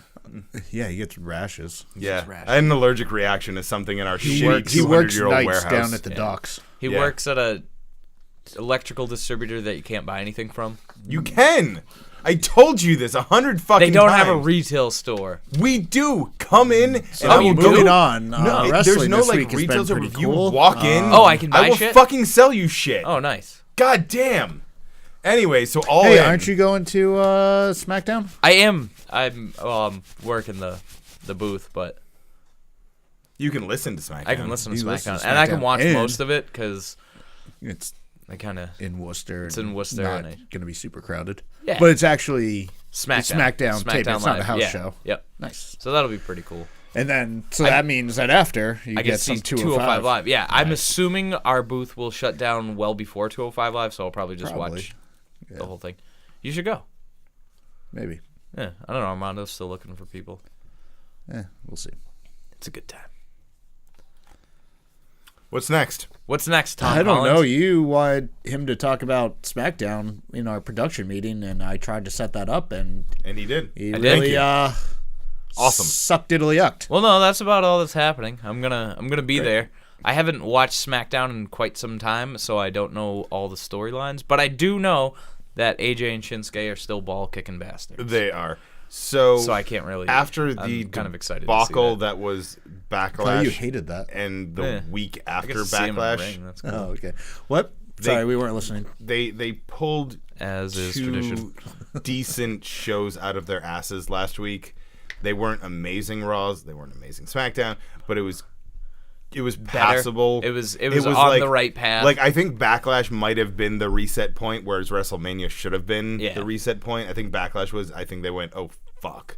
Yeah, he gets rashes. Yeah, rash. I had an allergic reaction to something in our He shitty works 200-year-old nights warehouse. down at the Yeah. docks. He Yeah. works at a electrical distributor that you can't buy anything from. You can. I told you this 100 fucking They don't times. have a retail store. We do. Come in and So I will moving go. on. No, there's wrestling no this like week has retail been store. pretty If you cool. walk in, Oh, I can buy I will shit? fucking sell you shit. Oh, nice. God damn. Anyway, so all Hey, in. aren't you going to SmackDown? I am. I'm working the booth, but You can listen to SmackDown. I can listen to You listen SmackDown, to and I can SmackDown. watch And- most of it because It's I kind of in Worcester. It's in Worcester, Not and going to be super crowded. Yeah. But it's actually SmackDown. SmackDown tape. It's not a Live. house Yeah. show. Yep. Nice. So that'll be pretty cool. And then, so that means that after you I get can some see 205 Live. Yeah, I'm assuming our booth will shut down well before 205 Live, so I'll probably just Probably. watch the whole thing. You should go. Maybe. Yeah, I don't know. Armando's still looking for people. We'll see. It's a good time. What's next? What's next, Tom I don't Collins? know. You wanted him to talk about SmackDown in our production meeting, and I tried to set that up, and And he did. he I did. really Awesome. sucked diddly yucked. Well, no, that's about all that's happening. I'm gonna be there. I haven't watched SmackDown in quite some time, so I don't know all the storylines. But I do know that AJ and Shinsuke are still ball kicking bastards. They are. So I can't really. after the I'm kind of excited debacle to see that was Oh, Backlash you hated that. and the Yeah. week I get after to see him in the Backlash, ring. That's cool. Oh, okay. What? Sorry, we weren't listening. they pulled As is two tradition. decent shows out of their asses last week. They weren't amazing Raws, they weren't amazing SmackDown, but it was passable. It was on the right path. Like I think Backlash might have been the reset point, whereas WrestleMania should have been the reset point. I think Backlash was. I think they went, oh fuck.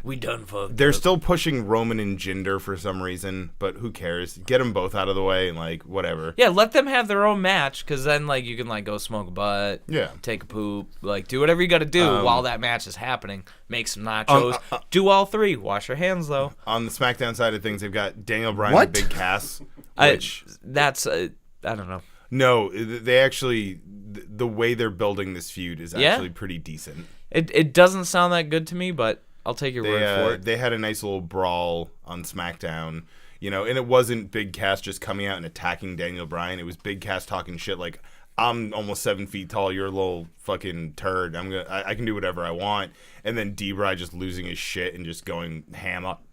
We done fucked. They're still pushing Roman and Jinder for some reason, but who cares? Get them both out of the way and like whatever. Yeah, let them have their own match, because then like you can like go smoke a butt, take a poop, like do whatever you got to do while that match is happening. Make some nachos. Do all three. Wash your hands though. On the SmackDown side of things, they've got Daniel Bryan What? and Big Cass, which That's I don't know. no, they actually the way they're building this feud is actually pretty decent. It doesn't sound that good to me, but I'll take your word for it. They had a nice little brawl on SmackDown, and it wasn't Big Cass just coming out and attacking Daniel Bryan. It was Big Cass talking shit like, I'm almost 7 feet tall, you're a little fucking turd. I can do whatever I want. And then D-Bry just losing his shit and just going ham up.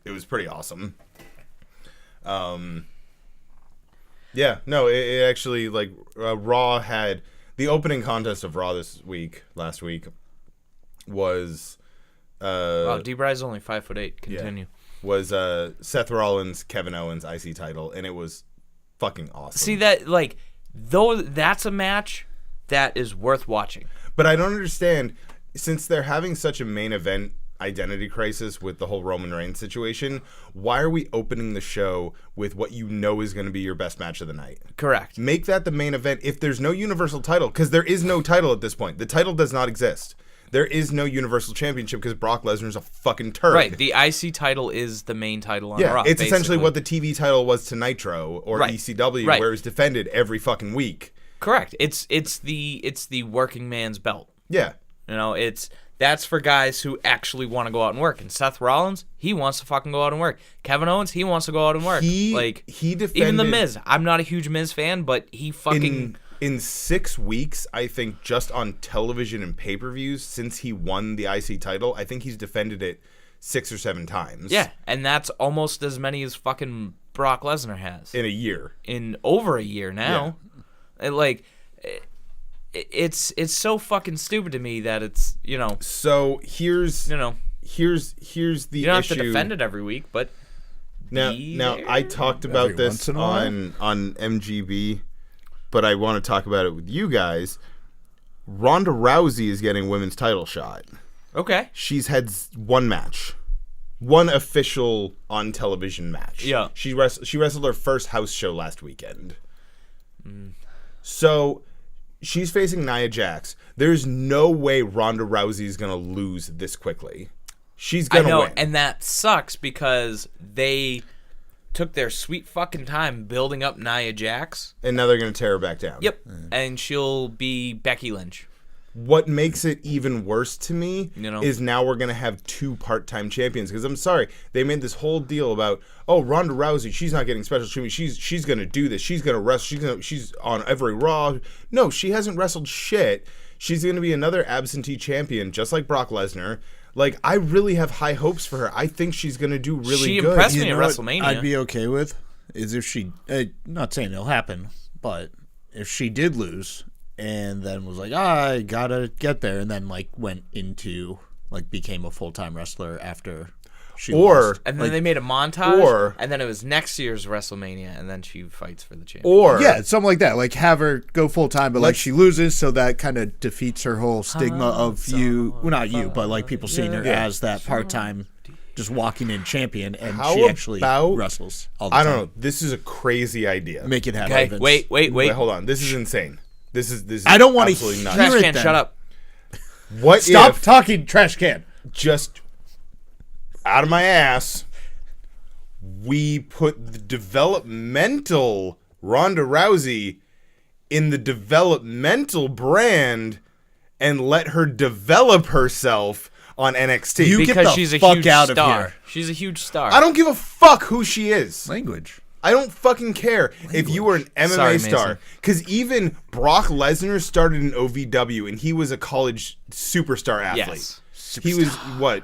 It was pretty awesome. Yeah, no, it actually, like, Raw had... The opening contest of Raw last week, was... Wow, D-Bry's only 5'8". Continue. Was Seth Rollins, Kevin Owens IC title, and it was fucking awesome. See that, like, though that's a match that is worth watching. But I don't understand, since they're having such a main event identity crisis with the whole Roman Reigns situation, why are we opening the show with what you know is going to be your best match of the night? Correct. Make that the main event if there's no universal title, because there is no title at this point. The title does not exist. There is no Universal Championship because Brock Lesnar's a fucking turd. Right, the IC title is the main title on Raw. It's essentially basically what the TV title was to Nitro or ECW, where it was defended every fucking week. Correct. It's the working man's belt. Yeah. That's for guys who actually want to go out and work. And Seth Rollins, he wants to fucking go out and work. Kevin Owens, he wants to go out and work. He defended even The Miz. I'm not a huge Miz fan, but he fucking in 6 weeks, I think just on television and pay-per-views since he won the IC title, I think he's defended it 6 or 7 times. Yeah, and that's almost as many as fucking Brock Lesnar has in a year. In over a year now. Yeah. It's so fucking stupid to me that it's, So here's the issue. You don't have to defend it every week, but now I talked about this on MGB, but I want to talk about it with you guys. Ronda Rousey is getting women's title shot. Okay. She's had one match. One official on television match. Yeah. She wrestled her first house show last weekend. So she's facing Nia Jax. There's no way Ronda Rousey is going to lose this quickly. She's going to win. And that sucks because they took their sweet fucking time building up Nia Jax. And now they're going to tear her back down. Yep. And she'll be Becky Lynch. What makes it even worse to me is now we're going to have 2 part-time champions. Because I'm sorry, they made this whole deal about, Ronda Rousey, she's not getting special treatment. She's going to do this. She's going to wrestle. She's on every Raw. No, she hasn't wrestled shit. she's going to be another absentee champion, just like Brock Lesnar. Like, I really have high hopes for her. I think she's going to do really She good. impressed me You at know what WrestleMania. I'd be okay with is if she, not saying it'll happen, but if she did lose and then was like, I gotta get there, and then like went into like became a full-time wrestler after she lost. And then they made a montage, and then it was next year's WrestleMania, and then she fights for the championship. Yeah, something like that. Like have her go full time, but like she loses, so that kind of defeats her whole stigma of you. Well, not you, but like people seeing her as that part time, just walking in champion, and she actually wrestles all the time. I don't know. This is a crazy idea. Make it happen. Okay, wait. Hold on. This is insane. This is I don't want to absolutely nuts. Trash hear can, it. Then. shut up. What Stop if talking, trash can. just out of my ass, we put the developmental Ronda Rousey in the developmental brand and let her develop herself on NXT? You get Because the she's a fuck huge out of star. here. She's a huge star. I don't give a fuck who she is. Language. I don't fucking care if you were an MMA Sorry, star. Mason. Because even Brock Lesnar started in OVW, and he was a college superstar athlete. Yes. He was, what,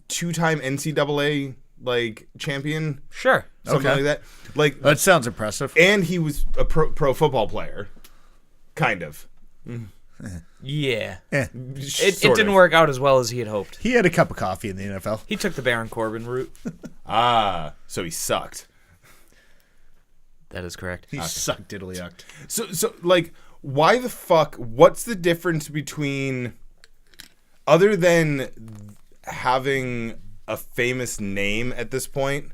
2-time NCAA, like, champion? Sure. Something like that. Like, That sounds impressive. and he was a pro football player. Kind of. Yeah. It Sort didn't of. work out as well as he had hoped. He had a cup of coffee in the NFL. He took the Baron Corbin route. So he sucked. That is correct. He sucked diddly yucked. So, like, why the fuck? What's the difference between, other than having a famous name at this point,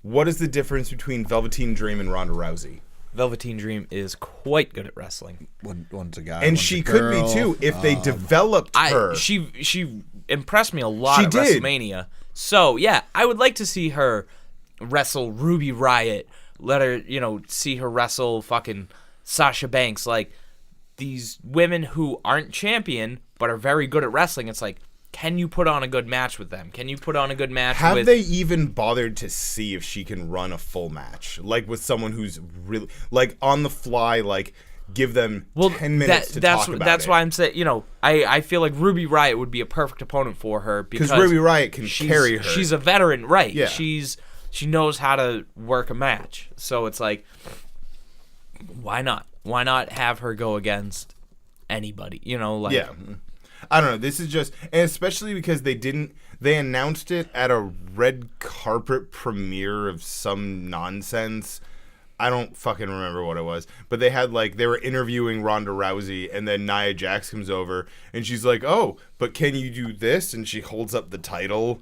what is the difference between Velveteen Dream and Ronda Rousey? Velveteen Dream is quite good at wrestling. One's a guy, And one's she a could be girl. too if they developed her. She impressed me a lot She at did. WrestleMania. So yeah, I would like to see her wrestle Ruby Riott. Let her, see her wrestle fucking Sasha Banks. Like, these women who aren't champion but are very good at wrestling. It's like, can you put on a good match with them? Can you put on a good match Have with... they even bothered to see if she can run a full match? Like, with someone who's really, like, on the fly, like, give them 10 minutes to talk about That's it. why I'm saying, I feel like Ruby Riott would be a perfect opponent for her. Because Ruby Riott can carry her. She's a veteran, right? Yeah. She knows how to work a match. So it's like, why not? Why not have her go against anybody? Like... Yeah. I don't know. This is just, and especially because they announced it at a red carpet premiere of some nonsense. I don't fucking remember what it was, but they were interviewing Ronda Rousey, and then Nia Jax comes over, and she's like, "Oh, but can you do this?" And she holds up the title,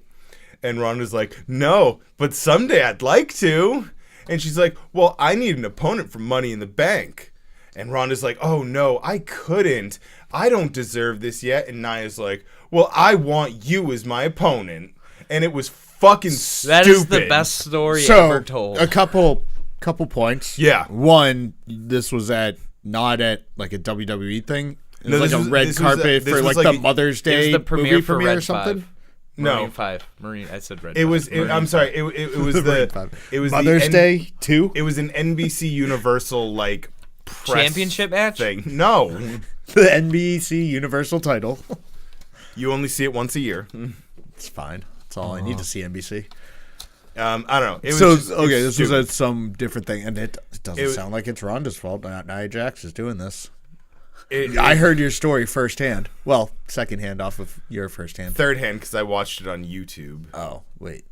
and Ronda's like, "No, but someday I'd like to." And she's like, "Well, I need an opponent for Money in the Bank." And Ronda's like, "Oh no, I couldn't. I don't deserve this yet." And Nia's like, "Well, I want you as my opponent." And it was fucking stupid. That is the best story ever told. A couple points. Yeah. One, this was not at like a WWE thing. It was No, like a red carpet for like the Mother's It Day was the premiere movie for premiere Red or something. 5. No. Marine 5. I said Red It 5. was. I'm sorry. It was it was Mother's Day 2. It was an NBC Universal like press Championship match? thing. No, The NBC Universal title. you only see it once a year. It's fine. That's all I need to see NBC. I don't know. It was So just, okay, it's this was stupid. some different thing, and it doesn't It- sound like it's Ronda's fault. Nia Jax is doing this. It- I heard your story firsthand. Well, secondhand off of your firsthand. third hand because I watched it on YouTube. Oh wait,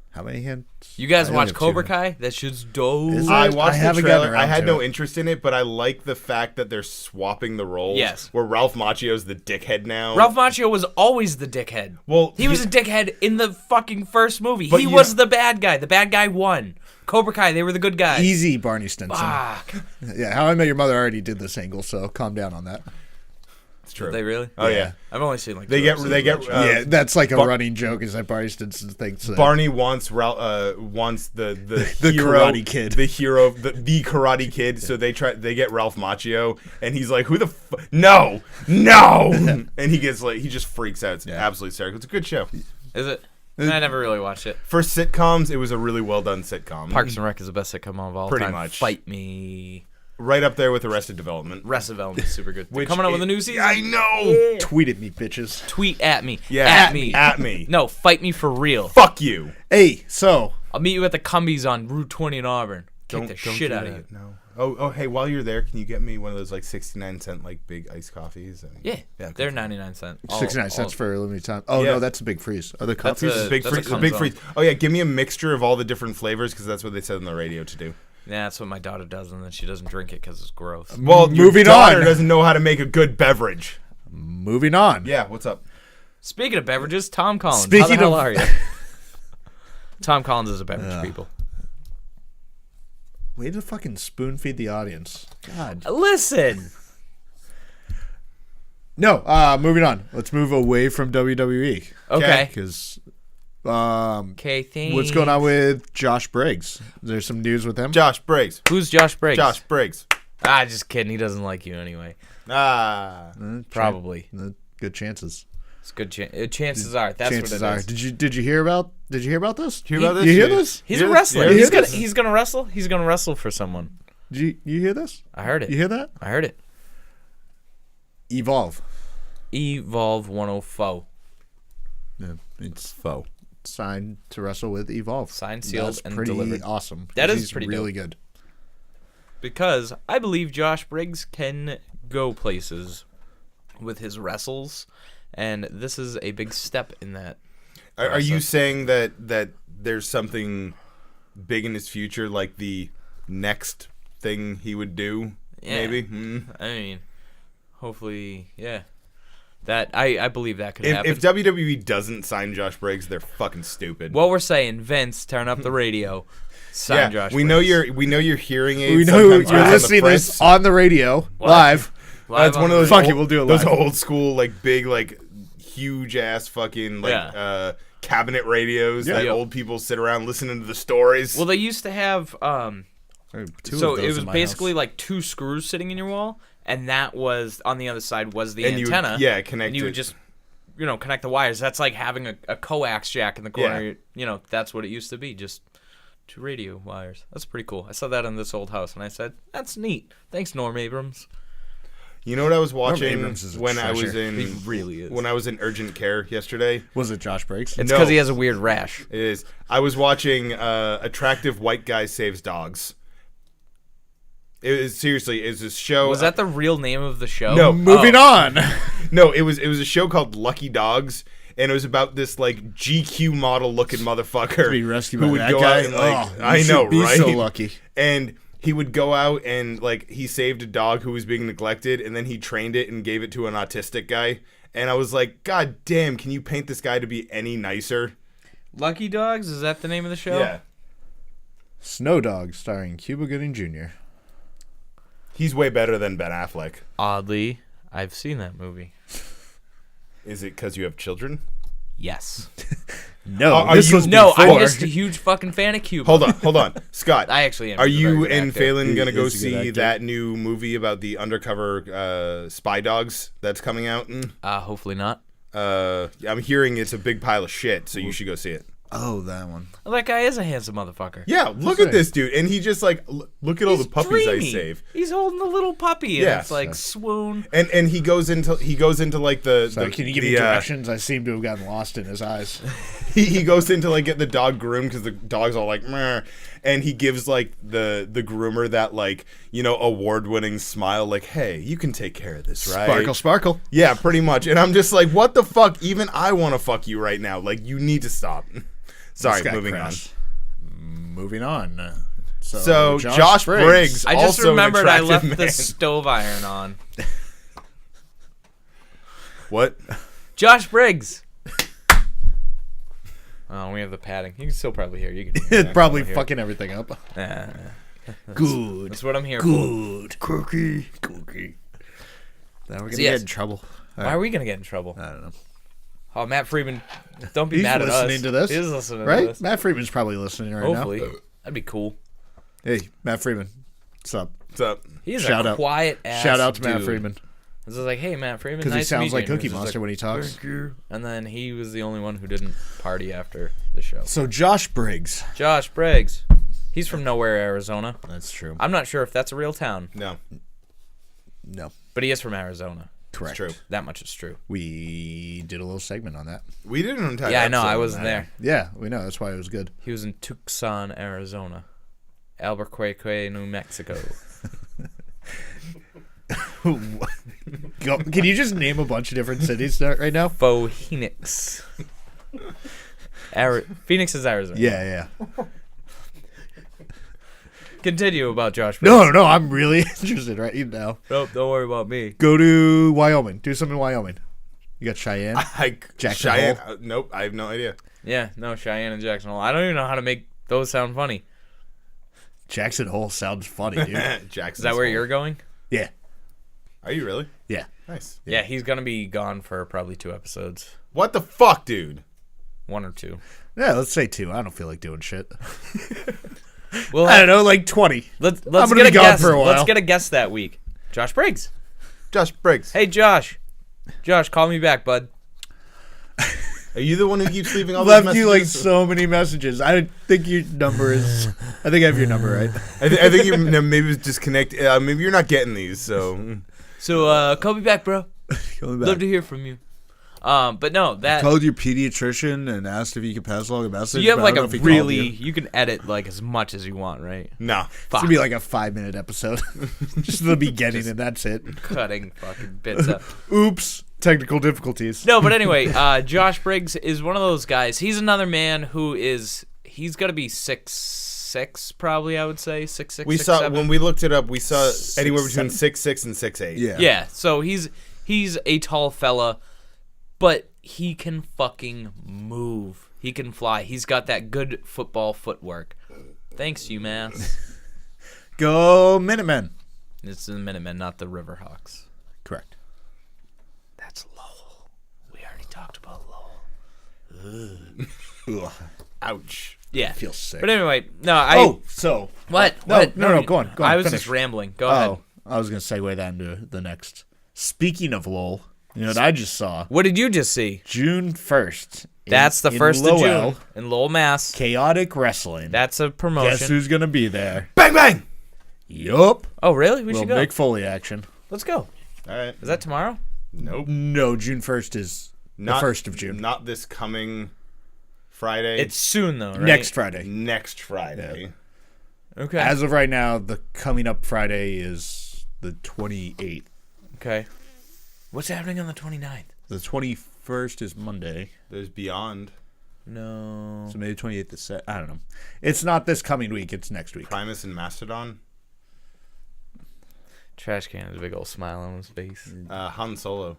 how many hands? You guys I only watch have two Cobra hands. Kai? That shit's dope. Is it? I I watched the haven't gotten trailer. I around had to no it. interest in it, but I like the fact that they're swapping the roles. Yes. Where Ralph Macchio's the dickhead now. Ralph Macchio was always the dickhead. Well, he was a dickhead in the fucking first movie. But He you was know- the bad guy. The bad guy won. Cobra Kai, they were the good guys. Easy, Barney Stinson. Fuck. Yeah, How I Met Your Mother already did this angle, so calm down on that. It's true. Did they really? Oh yeah. I've only seen like They two get. episodes They of get. that show. Yeah, that's like a Bar- running joke. Is that Barney Stinson thinks that Barney wants wants the The hero, Karate Kid. the hero, the Karate Kid. So they get Ralph Macchio, and he's like, "Who the no, and he gets like he just freaks out. It's absolutely hysterical. It's a good show. Is it? I never really watched it. For sitcoms, it was a really well done sitcom. Parks and Rec is the best sitcom of all Pretty time. much. Fight me. right up there with Arrested Development. Arrested Development is super good. They're Which coming out with a new season. I know. Tweet at me, bitches. Tweet at me. Yeah, At me. At me. No, fight me for real. Fuck you. Hey, so I'll meet you at the Cumbies on Route 20 in Auburn. Kick the Don't shit do out of that, you. No. Oh, hey, while you're there, can you get me one of those like 69-cent like big iced coffees? Yeah, okay. they're 99 cents. 69 cents for a limited time. Oh, Yeah. no, that's a big freeze. Are the That's coffees? a- Big that's freeze. what Big comes freeze. Oh yeah, give me a mixture of all the different flavors because that's what they said on the radio to do. Yeah, that's what my daughter does, and then she doesn't drink it because it's gross. Well, Moving your daughter on. doesn't know how to make a good beverage. Moving on. Yeah, what's up? Speaking of beverages, Tom Collins. Speaking How the hell of- are you? Tom Collins is a beverage people. Way to fucking spoon feed the audience. God. Listen. No, moving on. Let's move away from WWE. Okay. Because Okay, thanks. what's going on with Josh Briggs? There's some news with him. Josh Briggs. Who's Josh Briggs? Josh Briggs. Ah, just kidding. He doesn't like you anyway. Ah. Probably. Good chances. It's good. Chances are. That's Chances what it are. is. Did you hear about this? Hear about this? You hear this? He's Yeah, a wrestler. yeah. He's gonna wrestle. He's gonna wrestle for someone. You hear this? I heard You it. hear that? I heard it. Evolve. Evolve 104. Yeah, it's Foe. signed to wrestle with Evolve. Signed, sealed, That's and pretty delivered. awesome. That is He's pretty really good. Because I believe Josh Briggs can go places with his wrestles, and this is a big step in that. Are you process. saying that there's something big in his future, like the next thing he would do? Yeah. Maybe. Mm. I mean, hopefully, yeah. That I believe that could If happen. WWE doesn't sign Josh Briggs, they're fucking stupid. What we're saying, Vince, turn up the radio. Sign Josh we Briggs. know your hearing aids. We know sometimes you're get on the listening to this fritz. on the radio live. It's one of those. Fuck it, old, we'll do it Those live. old school, like big, like huge ass fucking like cabinet radios that Yeah. old people sit around listening to the stories. Well, they used to have. Two So of those it was in my basically house. like two screws sitting in your wall, and that was on the other side was the And you would- antenna. yeah, connect And you would it. just, connect the wires. That's like having a coax jack in the corner. Yeah. That's what it used to be. Just two radio wires. That's pretty cool. I saw that in this old house, and I said, "That's neat. Thanks, Norm Abrams." You know what I was watching Abrams is a when I was treasure. in He really is. when I was in urgent care yesterday. Was it Josh Briggs? It's No. because he has a weird rash. It is. I was watching Attractive White Guy Saves Dogs. It was seriously. It's this show. Was that the real name of the show? No. Moving on. No, it was a show called Lucky Dogs, and it was about this like GQ model looking motherfucker Be rescued who by would that go guy. out and like Oh, you I should know, be right? so lucky. And he would go out and like he saved a dog who was being neglected, and then he trained it and gave it to an autistic guy. And I was like, God damn, can you paint this guy to be any nicer? Lucky Dogs? Is that the name of the show? Yeah. Snow Dog, starring Cuba Gooding Jr. He's way better than Ben Affleck. Oddly, I've seen that movie. Is it because you have children? Yes. No, Are this you- was No, I'm before. just a huge fucking fan of Cuba. Hold on. Scott. I actually am. Are He's a very you good and actor. Phelan He gonna go is a good see actor. that new movie about the undercover spy dogs that's coming out? Hopefully not. I'm hearing it's a big pile of shit, so you should go see it. Oh, that one. Well, that guy is a handsome motherfucker. Yeah, look right. at this dude, and he just like look at all He's the puppies dreamy. I save, He's holding a little puppy, and Yeah. it's like swoon. and he goes into like the Sorry, can you give me directions? I seem to have gotten lost in his eyes. he goes into like get the dog groomed because the dog's all like meh, and he gives like the groomer that like award-winning smile like, hey, you can take care of this, right? Sparkle, sparkle. Yeah, pretty much. And I'm just like, what the fuck? Even I want to fuck you right now. Like, you need to stop. Sorry, This guy moving on. crashed. Moving on. So Josh Briggs. I just also an remembered I attractive left man. the stove iron on. What? Josh Briggs. Oh, we have the padding. You can still probably hear. You can hear It's probably here. fucking everything up. Good. That's what I'm here for. Good. Cookie. Now we're going to yes. get in trouble. Why are we gonna get in trouble? I don't know. Oh, Matt Freeman, don't be He's mad at us. listening to this. He is listening to Right? this. Matt Freeman's probably listening right Hopefully. now. That'd be cool. Hey, Matt Freeman. What's up? What's up? He's Shout a out. quiet ass Shout out to dude. Matt Freeman. This is like, hey, Matt Freeman, Because nice he sounds to meet like you. Cookie And he's Monster just when he talks. "Thank you." And then he was the only one who didn't party after the show. So Josh Briggs. Josh Briggs. He's from nowhere, Arizona. That's true. I'm not sure if that's a real town, No, but he is from Arizona. Correct. true. That much is true. We did a little segment on that. We did an entire. Yeah, I know. episode I on wasn't that. there. Yeah, we know. That's why it was good. He was in Tucson, Arizona. Albuquerque, New Mexico. Can you just name a bunch of different cities right now? Phoenix. Phoenix is Arizona. Yeah. Continue about Josh Briggs. No, I'm really interested right now. Nope, don't worry about me. Go to Wyoming. Do something in Wyoming. You got Cheyenne? Jackson Cheyenne. Hole? Nope, I have no idea. Yeah, no, Cheyenne and Jackson Hole. I don't even know how to make those sound funny. Jackson Hole sounds funny, dude. Jackson. Is that where you're going? Yeah. Are you really? Yeah. Nice. Yeah, he's going to be gone for probably 2 episodes. What the fuck, dude? 1 or 2. Yeah, let's say 2. I don't feel like doing shit. Well, I don't know, like 20. Let's gonna get be a gone guess. for a while. Let's get a guess that week. Josh Briggs. Josh Briggs. Hey, Josh. Josh, call me back, bud. Are you the one who keeps leaving all those Left messages? you like so many messages. I think your number is. I think I have your number right. I think you maybe it's disconnected. Maybe you're not getting these. So Call me back, bro. Coming back. Love to hear from you. But no, that Called your pediatrician and asked if you could pass along a message. you have but I like don't a know if he called really you. you can edit like as much as you want, right? no. It's gonna be like a 5-minute episode, just the beginning, and that's it. Cutting fucking bits up. Oops, technical difficulties. No, but anyway, Josh Briggs is one of those guys. He's another man who he's got to be 6'6", probably. I would say 6'6". We 6'7". saw when we looked it up. We saw anywhere between 6'7". 6'6" and 6'8". Yeah. Yeah, so he's a tall fella, but he can fucking move. He can fly. He's got that good football footwork. Thanks, UMass. Go Minutemen. It's the Minutemen, not the Riverhawks. Correct. That's Lowell. We already talked about Lowell. Ugh, Ouch. Yeah. I feel sick. But anyway, no, What? No, What? no, go on. I was finish. just rambling. Go ahead. I was gonna segue that into the next. Speaking of LOL, you know what I just saw? What did you just see? June 1st. That's the 1st of June in Lowell, Mass. Chaotic Wrestling. That's a promotion. Guess who's gonna be there? Bang bang. Yup. Oh, really? We Little should go. Mick Foley action. Let's go. All right. Is that tomorrow? Nope. No, June 1st is the 1st of June. Not this coming Friday. It's soon, though, right? Next Friday. next Friday. Okay. As of right now, the coming up Friday is the 28th. Okay. What's happening on the 29th? The 21st is Monday. There's Beyond. No. So maybe 28th is I don't know. It's not this coming week. It's next week. Primus and Mastodon. Trash can has a big old smile on his face. Han Solo.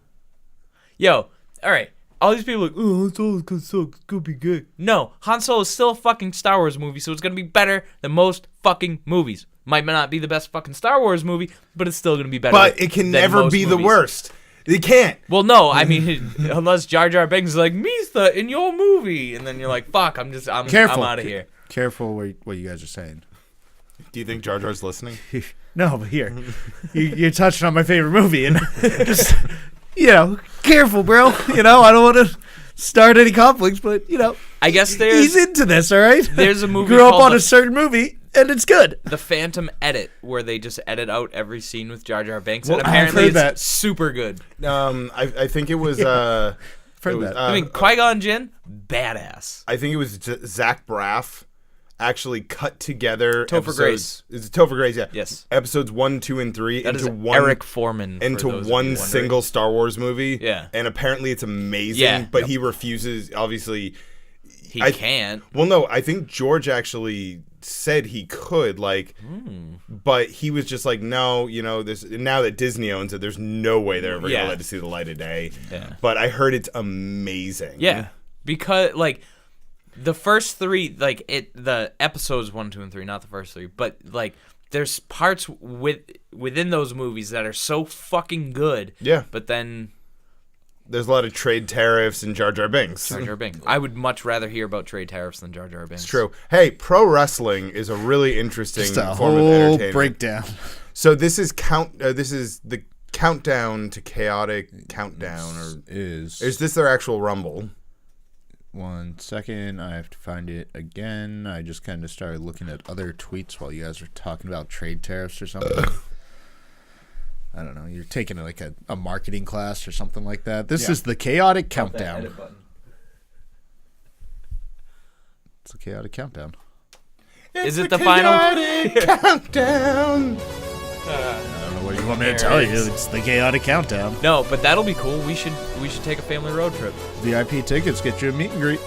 Yo, all right. All these people are like, oh, Han Solo's gonna suck. It's gonna be good. No, Han Solo is still a fucking Star Wars movie, so it's gonna be better than most fucking movies. Might not be the best fucking Star Wars movie, but it's still gonna be better. But it can than never most be the movies. worst. It can't. Well, no, I mean, unless Jar Jar Binks is like, Misa in your movie, and then you're like, fuck, I'm Careful. out of here. Careful what you guys are saying. Do you think Jar Jar's listening? No, but here, you're touching on my favorite movie, and just careful, bro. I don't want to start any conflicts, but I guess he's into this. All right, there's a movie grew up called on a certain movie, and it's good. The Phantom Edit, where they just edit out every scene with Jar Jar Binks, Well, and I've apparently heard it's that. super good. I think it was. Heard it was, that. I mean, Qui-Gon Jinn, badass. I think it was Zach Braff actually cut together Topher episodes. Grace. Is it Topher Grace? Yeah. Yes. Episodes 1, 2, and 3 That is into one Eric Foreman. for into those of you one wondering. single Star Wars movie. Yeah. And apparently it's amazing. Yeah. But he refuses. Obviously, He I- can't. Well, no, I think George actually said he could, but he was just like, no, this now that Disney owns it, there's no way they're ever Yeah. gonna let it see the light of day. Yeah. But I heard it's amazing. Yeah, because the first 3, the episodes 1, 2, and 3, not the first 3, but there's parts within those movies that are so fucking good. Yeah. But then There's a lot of trade tariffs and Jar Jar Binks. Jar Jar Binks. I would much rather hear about trade tariffs than Jar Jar Binks. It's true. Hey, pro wrestling is a really interesting Just a form of whole entertainment. breakdown. So this is the countdown to chaotic countdown, or Is is this their actual Rumble? 1 second. I have to find it again. I just kind of started looking at other tweets while you guys were talking about trade tariffs or something. I don't know. You're taking like a marketing class or something like that. This is the Chaotic Countdown. It's the Chaotic Countdown. Is it the final countdown? I don't know what you want me to tell you. It's the Chaotic Countdown. No, but that'll be cool. We should take a family road trip. VIP tickets get you a meet and greet.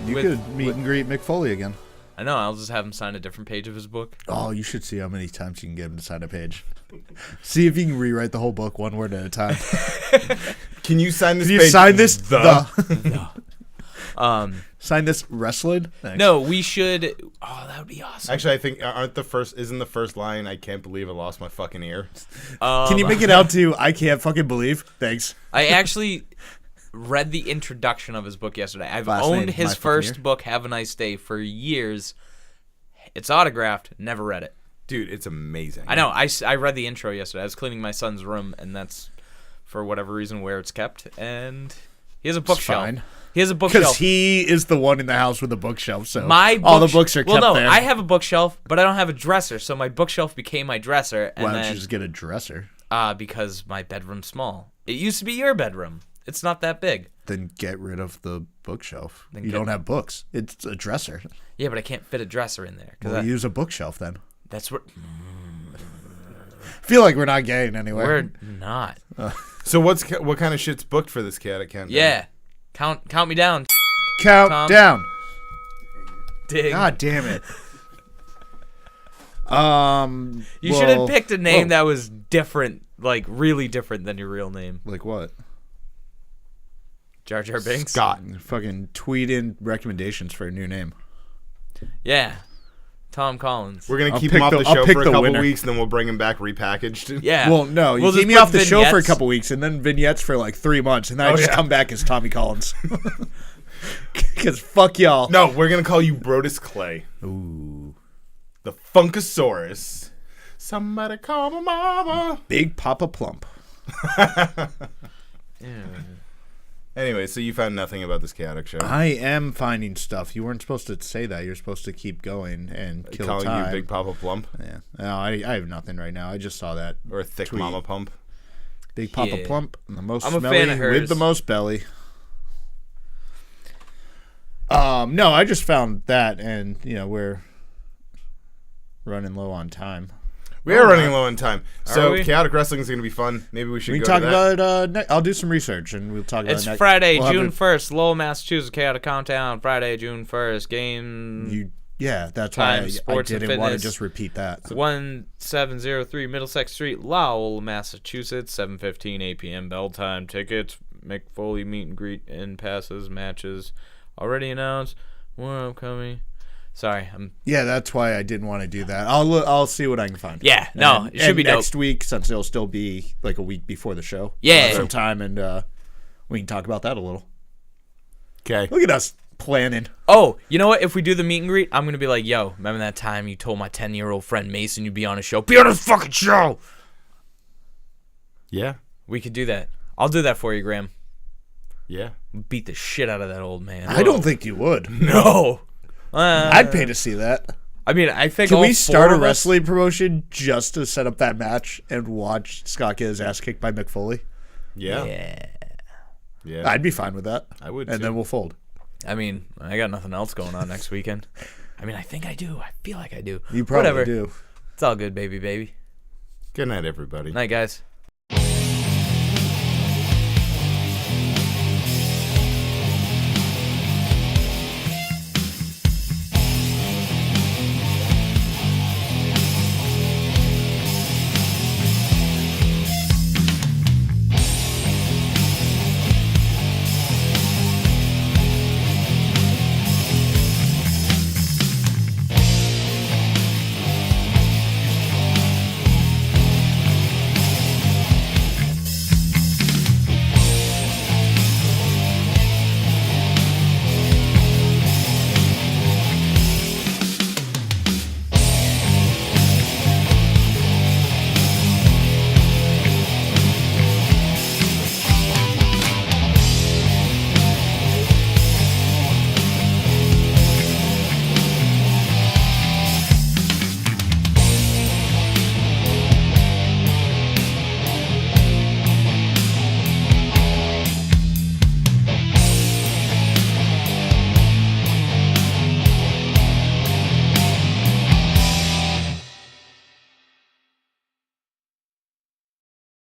You could meet and greet Mick Foley again. I know. I'll just have him sign a different page of his book. Oh, you should see how many times you can get him to sign a page. See if you can rewrite the whole book one word at a time. Can you sign this Can you page? sign this? No. Sign this wrestling? Thanks. No, we should. Oh, that would be awesome. Actually, I think isn't the first line, I can't believe I lost my fucking ear? Can you make it out to I can't fucking believe? Thanks. I actually read the introduction of his book yesterday. I've Last owned name, his My Fucking first Ear? book, Have a Nice Day, for years. It's autographed. Never read it. Dude, it's amazing. I know. I read the intro yesterday. I was cleaning my son's room, and that's, for whatever reason, where it's kept. And he has a bookshelf. fine. He has a bookshelf. Because he is the one in the house with the bookshelf, so My all the books are kept well, no, there. I have a bookshelf, but I don't have a dresser, so my bookshelf became my dresser. And Why don't then, you just get a dresser? because my bedroom's small. It used to be your bedroom. It's not that big. Then get rid of the bookshelf. Then You get- don't have books. It's a dresser. Yeah, but I can't fit a dresser in there. Well, use a bookshelf then. That's what Feel like we're not getting anywhere. we're not. So what kind of shit's booked for this Chaotic Countdown? Yeah. Count me down. Count Tom. down. Dig. God damn it. You should have picked a name whoa. that was different, like really different than your real name. Like what? Jar Jar Binks. Scott. Fucking tweet in recommendations for a new name. Yeah. Tom Collins. We're going to I'll keep pick him off the- the I'll show pick for a the couple winner. weeks, and then we'll bring him back repackaged. Yeah. Well, no, you We'll keep just me put off the show for a vignettes. couple weeks, and then vignettes for like 3 months, and then I just come back as Tommy Collins. Because fuck y'all. No, we're going to call you Brodus Clay. Ooh. The Funkasaurus. Somebody call my mama. Big Papa Plump. Anyway, so you found nothing about this Chaotic show. I am finding stuff. You weren't supposed to say that. You're supposed to keep going and kill Calling time. you Big Papa Plump Yeah. No, I have nothing right now. I just saw that. or Thick Tweet. Mama Pump. Big Papa Yeah. Plump, and the most I'm a smelly fan of hers. with the most belly. No, I just found that, and we're running low on time. We are running low on time. So we? Chaotic Wrestling is going to be fun. Maybe we should We go can talk to that. about. I'll do some research, and we'll talk about. It's next. Friday, we'll have June it- 1st, Lowell, Massachusetts, Chaotic Countdown. Friday, June 1st, game That's why Time, I sports and didn't want to fitness. just repeat that. 1703 Middlesex Street, Lowell, Massachusetts, 7:15 8 p.m. bell time. Tickets, Mick Foley meet and greet, in passes, matches already announced. More upcoming. Sorry, I'm. Yeah, that's why I didn't want to do that. I'll see what I can find. Yeah, no, it should be dope. next week, since it'll still be like a week before the show. Yeah. some time, and we can talk about that a little. Okay. Look at us planning. Oh, you know what? If we do the meet and greet, I'm gonna be like, "Yo, remember that time you told my 10-year-old friend Mason you'd be on a show? Be on a fucking show." Yeah. We could do that. I'll do that for you, Graham. Yeah. Beat the shit out of that old man. I don't think you would. No. I'd pay to see that. I mean, I think. Can all we start four a of us- wrestling promotion just to set up that match and watch Scott get his ass kicked by Mick Foley? Yeah. Yeah. Yeah. I'd be fine with that. I would, And too. then we'll fold. I mean, I got nothing else going on next weekend. I mean, I think I do. I feel like I do. You probably Whatever. do. It's all good, baby. Good night, everybody. Night, guys.